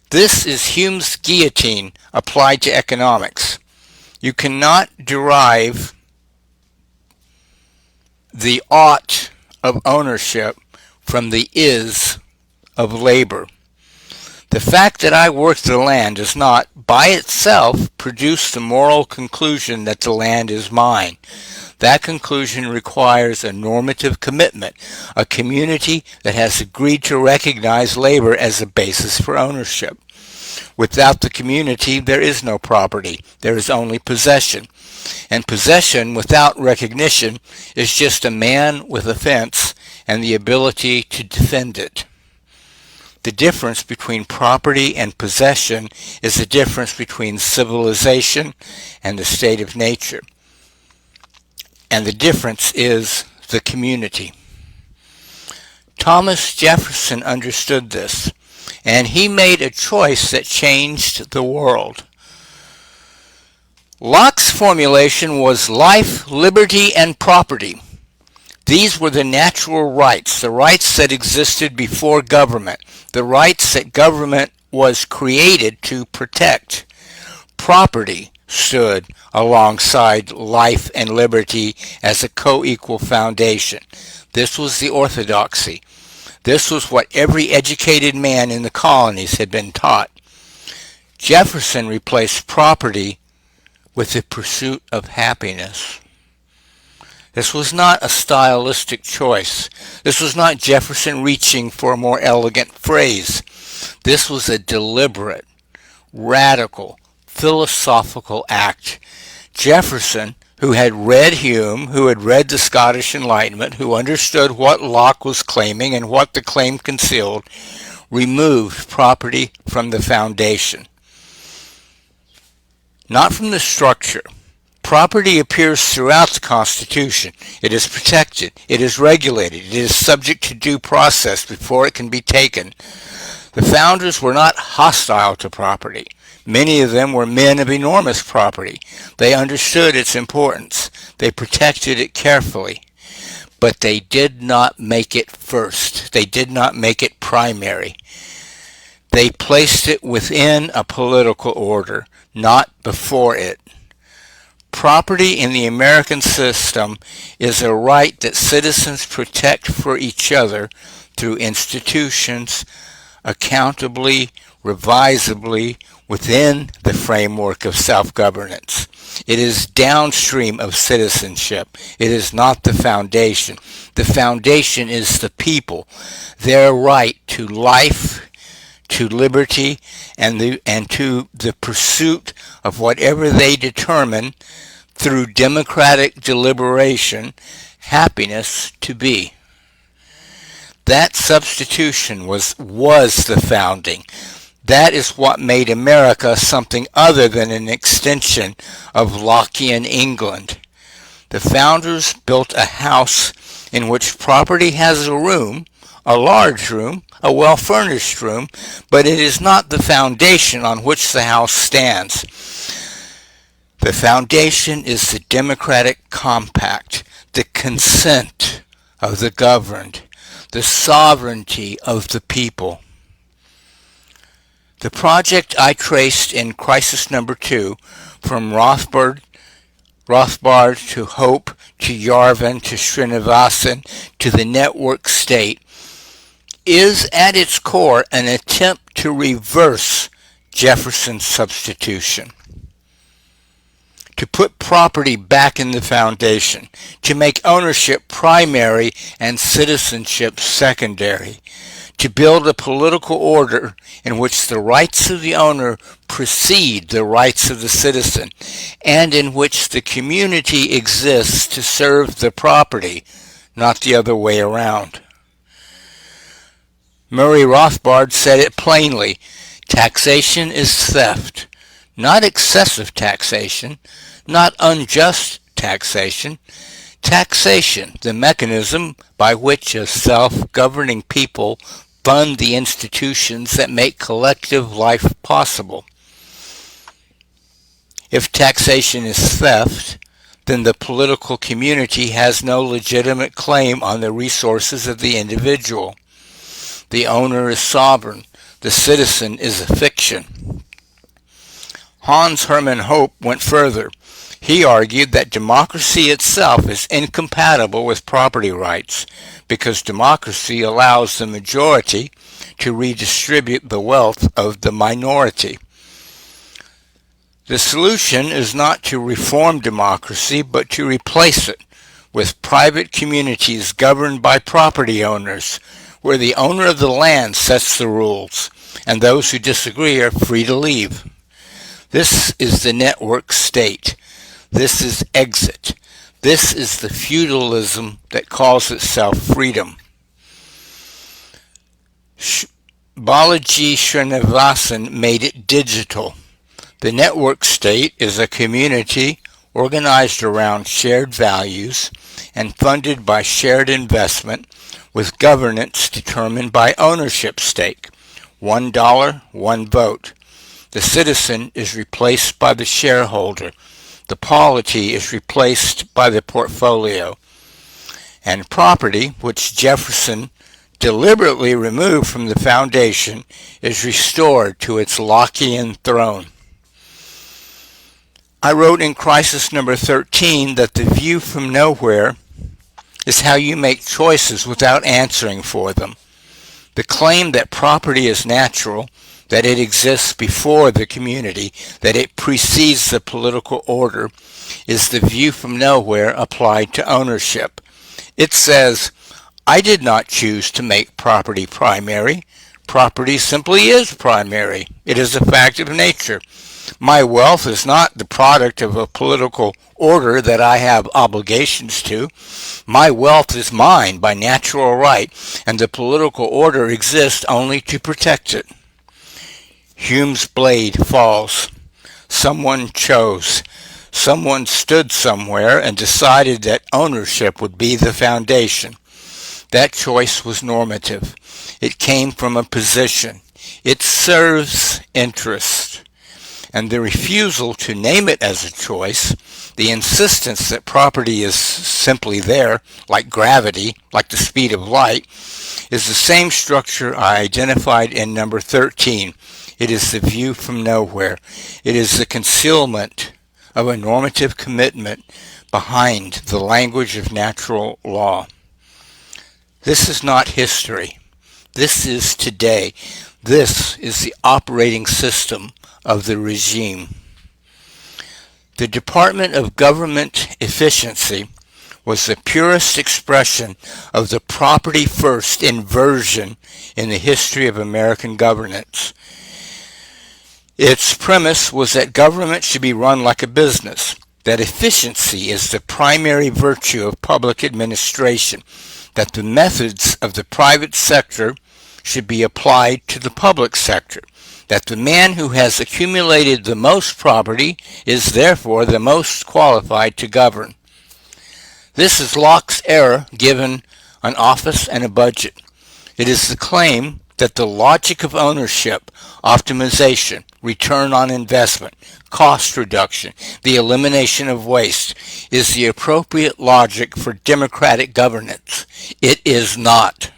This is Hume's guillotine applied to economics. You cannot derive the ought of ownership from the is of labor. The fact that I work the land does not, by itself, produce the moral conclusion that the land is mine. That conclusion requires a normative commitment, a community that has agreed to recognize labor as a basis for ownership. Without the community, there is no property. There is only possession. And possession without recognition is just a man with a fence and the ability to defend it. The difference between property and possession is the difference between civilization and the state of nature. And the difference is the community. Thomas Jefferson understood this, and he made a choice that changed the world. Locke's formulation was life, liberty, and property. These were the natural rights, the rights that existed before government, the rights that government was created to protect. Property, stood alongside life and liberty as a co-equal foundation. This was the orthodoxy. This was what every educated man in the colonies had been taught. Jefferson replaced property with the pursuit of happiness. This was not a stylistic choice. This was not Jefferson reaching for a more elegant phrase. This was a deliberate, radical, philosophical act. Jefferson, who had read Hume, who had read the Scottish Enlightenment, who understood what Locke was claiming and what the claim concealed, removed property from the foundation. Not from the structure. Property appears throughout the Constitution. It is protected. It is regulated. It is subject to due process before it can be taken. The founders were not hostile to property. Many of them were men of enormous property. They understood its importance. They protected it carefully. But they did not make it first. They did not make it primary. They placed it within a political order, not before it. Property in the American system is a right that citizens protect for each other through institutions, accountably, revisably, within the framework of self-governance. It is downstream of citizenship. It is not the foundation. The foundation is the people, their right to life, to liberty, and to the pursuit of whatever they determine through democratic deliberation, happiness to be. That substitution was the founding. That is what made America something other than an extension of Lockean England. The founders built a house in which property has a room, a large room, a well-furnished room, but it is not the foundation on which the house stands. The foundation is the democratic compact, the consent of the governed, the sovereignty of the people. The project I traced in crisis number 2, from Rothbard to Hope, to Yarvin, to Srinivasan, to the network state, is at its core an attempt to reverse Jefferson's substitution, to put property back in the foundation, to make ownership primary and citizenship secondary, to build a political order in which the rights of the owner precede the rights of the citizen, and in which the community exists to serve the property, not the other way around. Murray Rothbard said it plainly: taxation is theft, not excessive taxation, not unjust taxation. Taxation, the mechanism by which a self-governing people fund the institutions that make collective life possible. If taxation is theft, then the political community has no legitimate claim on the resources of the individual. The owner is sovereign. The citizen is a fiction. Hans Hermann Hope went further. He argued that democracy itself is incompatible with property rights because democracy allows the majority to redistribute the wealth of the minority. The solution is not to reform democracy, but to replace it with private communities governed by property owners, where the owner of the land sets the rules, and those who disagree are free to leave. This is the network state. This is exit. This is the feudalism that calls itself freedom. Balaji Srinivasan made it digital. The network state is a community organized around shared values and funded by shared investment, with governance determined by ownership stake. $1, 1 vote. The citizen is replaced by the shareholder. The polity is replaced by the portfolio. And property, which Jefferson deliberately removed from the foundation, is restored to its Lockean throne. I wrote in crisis number 13 that the view from nowhere is how you make choices without answering for them. The claim that property is natural, that it exists before the community, that it precedes the political order, is the view from nowhere applied to ownership. It says, I did not choose to make property primary. Property simply is primary. It is a fact of nature. My wealth is not the product of a political order that I have obligations to. My wealth is mine by natural right, and the political order exists only to protect it. Hume's blade falls. Someone chose. Someone stood somewhere and decided that ownership would be the foundation. That choice was normative. It came from a position. It serves interest. And the refusal to name it as a choice, the insistence that property is simply there, like gravity, like the speed of light, is the same structure I identified in number 13. It is the view from nowhere. It is the concealment of a normative commitment behind the language of natural law. This is not history. This is today. This is the operating system of the regime. The Department of Government Efficiency was the purest expression of the property first inversion in the history of American governance. Its premise was that government should be run like a business, that efficiency is the primary virtue of public administration, that the methods of the private sector should be applied to the public sector, that the man who has accumulated the most property is therefore the most qualified to govern. This is Locke's error given an office and a budget. It is the claim that the logic of ownership, optimization, return on investment, cost reduction, the elimination of waste, is the appropriate logic for democratic governance. It is not.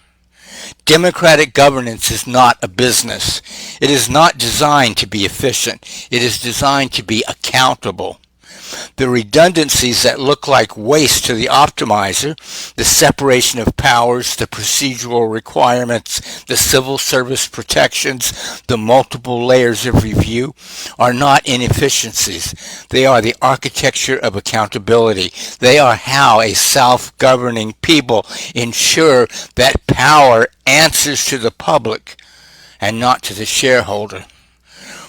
Democratic governance is not a business. It is not designed to be efficient. It is designed to be accountable. The redundancies that look like waste to the optimizer, the separation of powers, the procedural requirements, the civil service protections, the multiple layers of review, are not inefficiencies. They are the architecture of accountability. They are how a self-governing people ensure that power answers to the public and not to the shareholder.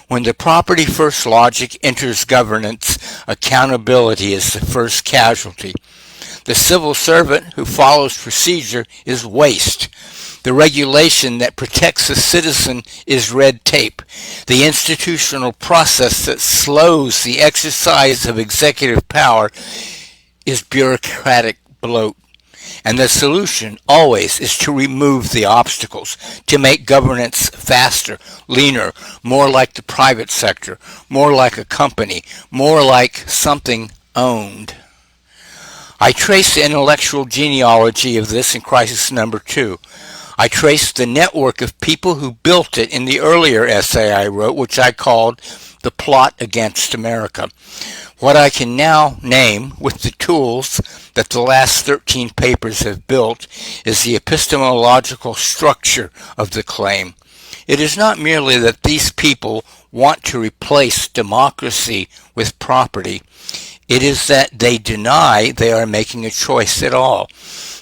When the property first logic enters governance, accountability is the first casualty. The civil servant who follows procedure is waste. The regulation that protects the citizen is red tape. The institutional process that slows the exercise of executive power is bureaucratic bloat. And the solution always is to remove the obstacles, to make governance faster, leaner, more like the private sector, more like a company, more like something owned. I trace the intellectual genealogy of this in crisis number 2. I traced the network of people who built it in the earlier essay I wrote, which I called The Plot Against America. What I can now name with the tools that the last 13 papers have built is the epistemological structure of the claim. It is not merely that these people want to replace democracy with property. It is that they deny they are making a choice at all.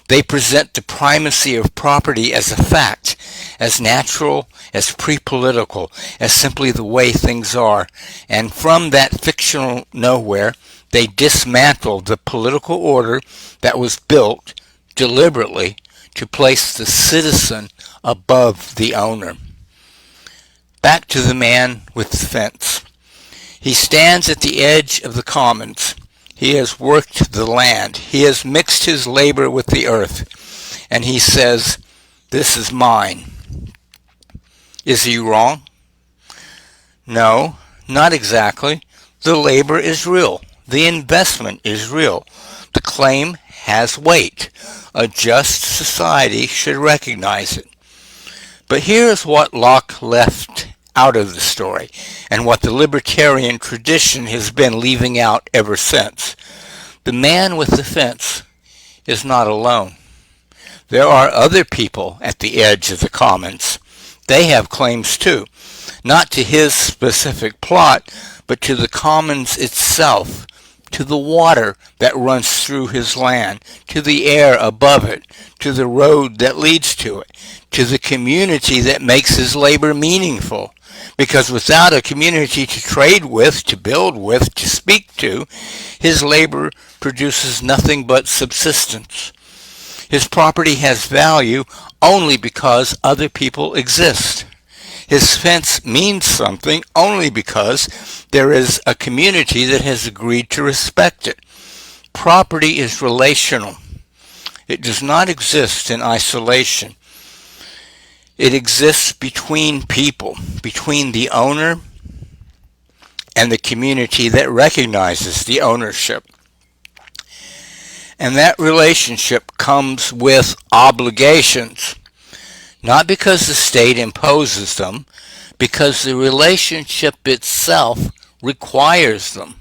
They present the primacy of property as a fact, as natural, as pre-political, as simply the way things are. And from that fictional nowhere, they dismantle the political order that was built deliberately to place the citizen above the owner. Back to the man with the fence. He stands at the edge of the commons. He has worked the land. He has mixed his labor with the earth. And he says, "This is mine." Is he wrong? No, not exactly. The labor is real. The investment is real. The claim has weight. A just society should recognize it. But here is what Locke left out of the story, and what the libertarian tradition has been leaving out ever since. The man with the fence is not alone. There are other people at the edge of the commons. They have claims too, not to his specific plot, but to the commons itself, to the water that runs through his land, to the air above it, to the road that leads to it, to the community that makes his labor meaningful. Because without a community to trade with, to build with, to speak to, his labor produces nothing but subsistence. His property has value only because other people exist. His fence means something only because there is a community that has agreed to respect it. Property is relational. It does not exist in isolation. It exists between people, between the owner and the community that recognizes the ownership. And that relationship comes with obligations, not because the state imposes them, because the relationship itself requires them.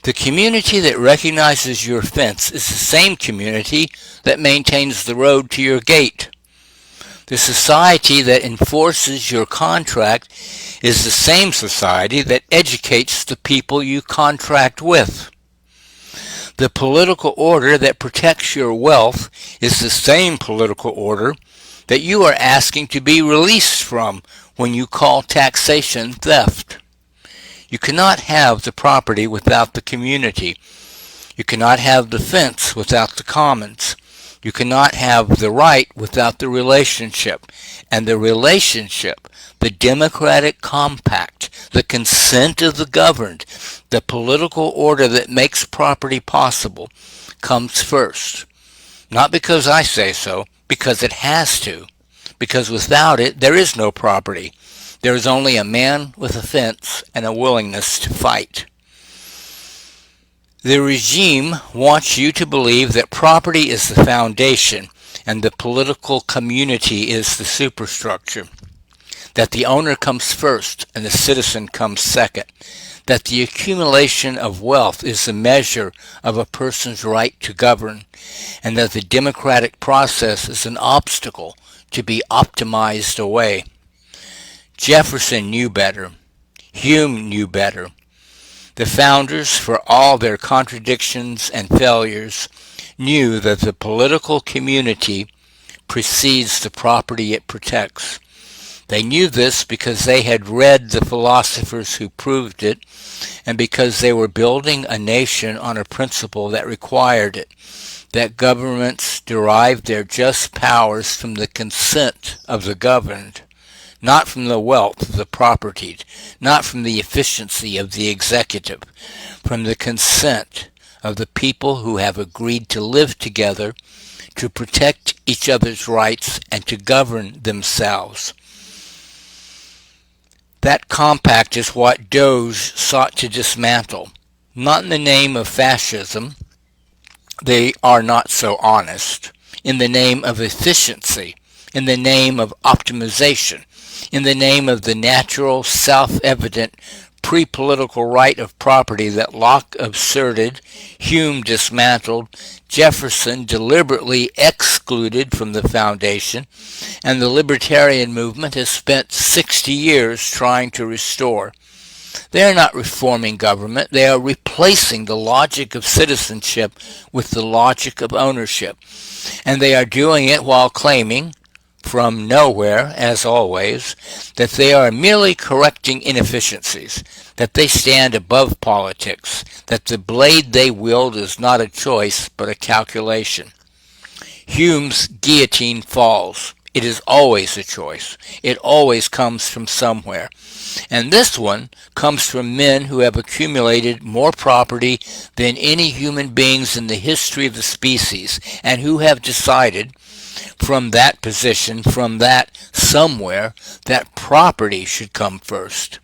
The community that recognizes your fence is the same community that maintains the road to your gate. The society that enforces your contract is the same society that educates the people you contract with. The political order that protects your wealth is the same political order that you are asking to be released from when you call taxation theft. You cannot have the property without the community. You cannot have the fence without the commons. You cannot have the right without the relationship. And the relationship, the democratic compact, the consent of the governed, the political order that makes property possible, comes first. Not because I say so, because it has to. Because without it, there is no property. There is only a man with a fence and a willingness to fight. The regime wants you to believe that property is the foundation and the political community is the superstructure, that the owner comes first and the citizen comes second, that the accumulation of wealth is the measure of a person's right to govern, and that the democratic process is an obstacle to be optimized away. Jefferson knew better. Hume knew better. The founders, for all their contradictions and failures, knew that the political community precedes the property it protects. They knew this because they had read the philosophers who proved it, and because they were building a nation on a principle that required it, that governments derived their just powers from the consent of the governed, not from the wealth of the propertied, not from the efficiency of the executive, from the consent of the people who have agreed to live together, to protect each other's rights, and to govern themselves. That compact is what Doge sought to dismantle, not in the name of fascism. They are not so honest. In the name of efficiency, in the name of optimization, in the name of the natural, self-evident, pre-political right of property that Locke asserted, Hume dismantled, Jefferson deliberately excluded from the foundation, and the libertarian movement has spent 60 years trying to restore. They are not reforming government. They are replacing the logic of citizenship with the logic of ownership. And they are doing it while claiming, from nowhere, as always, that they are merely correcting inefficiencies, that they stand above politics, that the blade they wield is not a choice but a calculation. Hume's guillotine falls. It is always a choice. It always comes from somewhere. And this one comes from men who have accumulated more property than any human beings in the history of the species, and who have decided from that position, from that somewhere, that property should come first.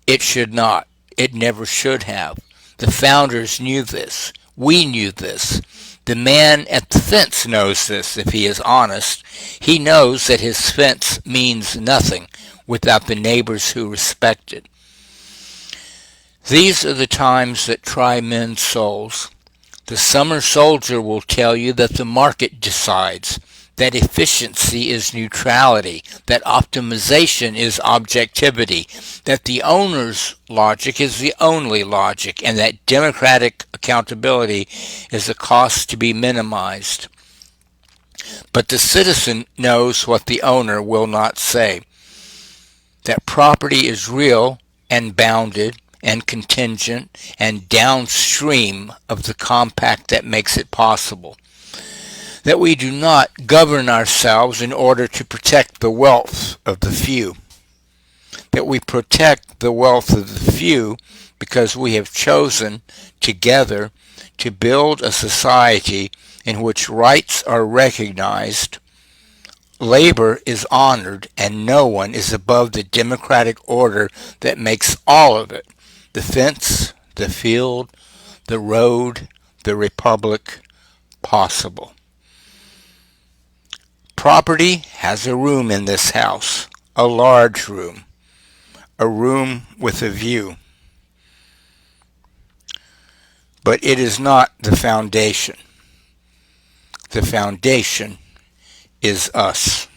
It should not. It never should have. The founders knew this. We knew this. The man at the fence knows this if he is honest. He knows that his fence means nothing without the neighbors who respect it. These are the times that try men's souls. The summer soldier will tell you that the market decides, that efficiency is neutrality, that optimization is objectivity, that the owner's logic is the only logic, and that democratic accountability is a cost to be minimized. But the citizen knows what the owner will not say, that property is real and bounded and contingent and downstream of the compact that makes it possible, that we do not govern ourselves in order to protect the wealth of the few, that we protect the wealth of the few because we have chosen together to build a society in which rights are recognized, labor is honored, and no one is above the democratic order that makes all of it, the fence, the field, the road, the republic, possible. Property has a room in this house, a large room, a room with a view. But it is not the foundation. The foundation is us.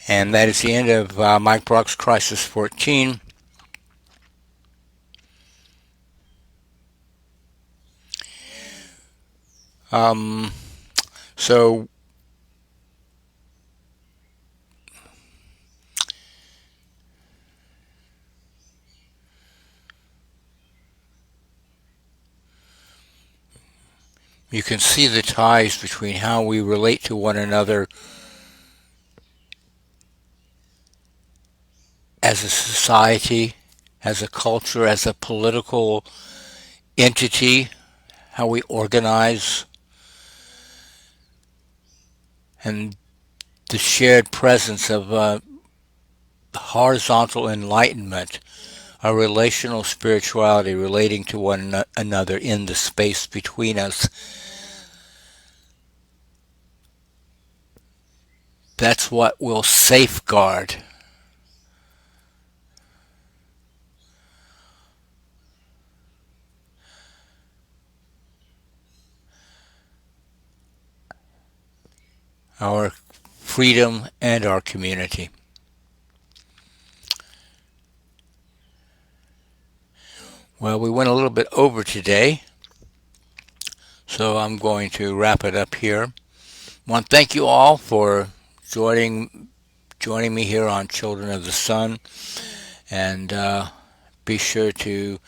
And that is the end of Mike Brock's Crisis 14. So you can see the ties between how we relate to one another as a society, as a culture, as a political entity, how we organize, and the shared presence of horizontal enlightenment, a relational spirituality relating to one another in the space between us. That's what will safeguard our freedom and our community. Well, we went a little bit over today, so I'm going to wrap it up here. I want to thank you all for joining me here on Children of the Sun, and be sure to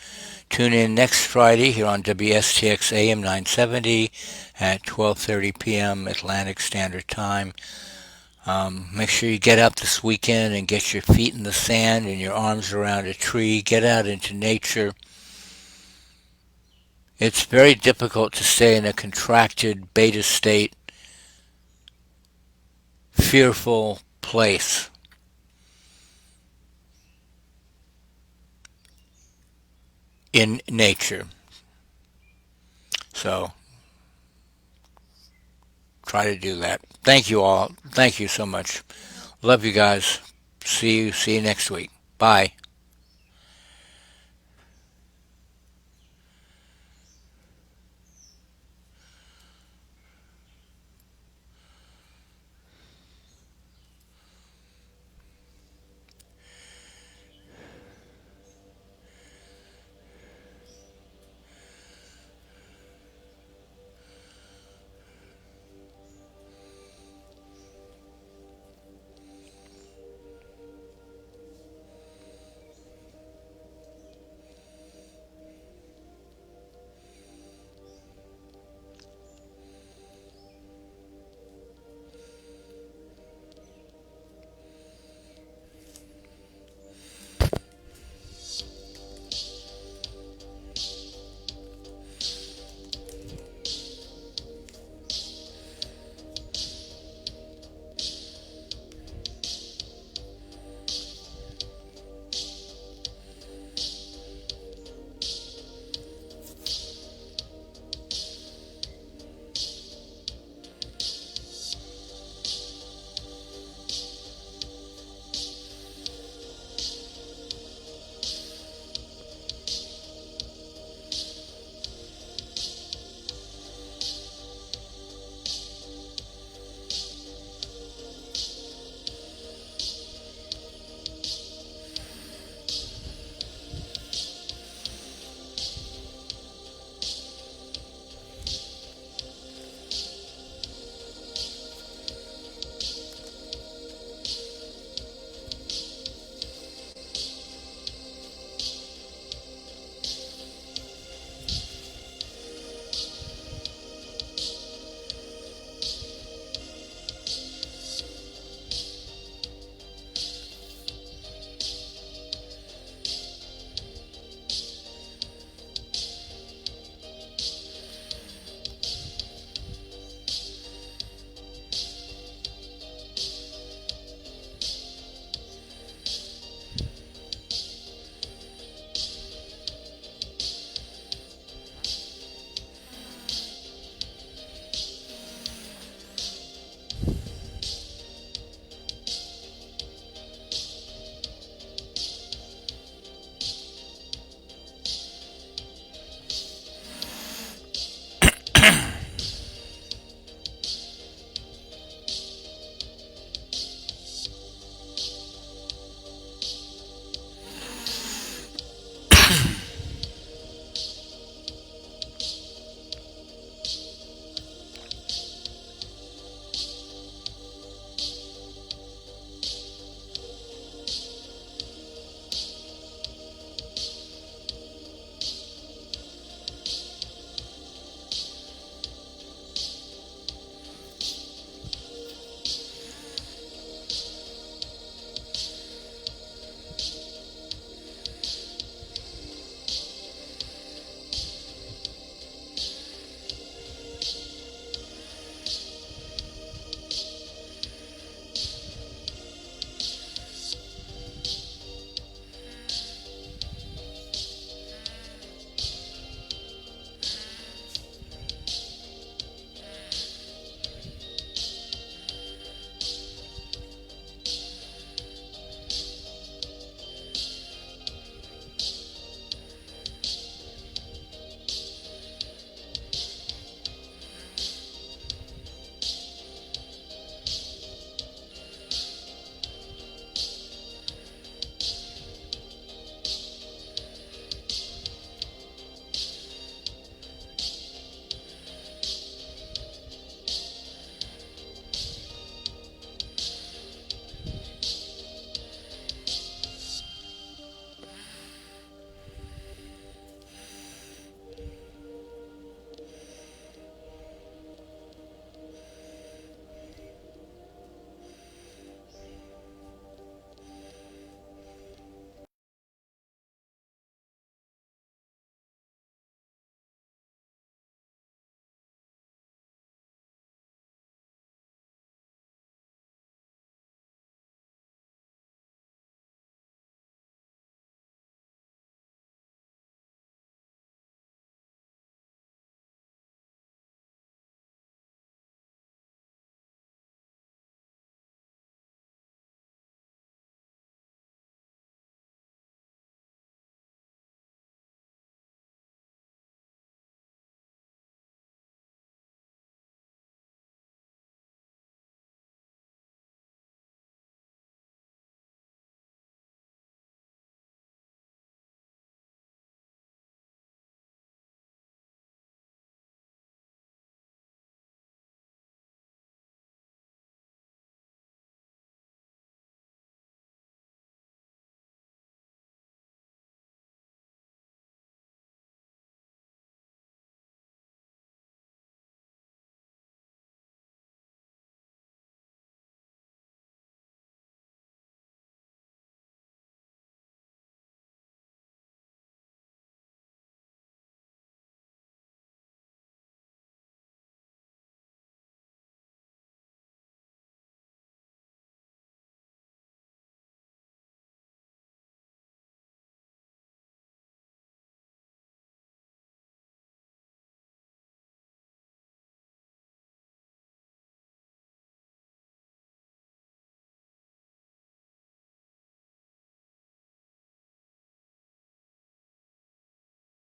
tune in next Friday here on WSTX AM 970 at 12:30 p.m. Atlantic Standard Time. Make sure you get up this weekend and get your feet in the sand and your arms around a tree. Get out into nature. It's very difficult to stay in a contracted beta state, fearful place. In nature. So try to do that. Thank you all. Thank you so much. Love you guys. See you next week. Bye.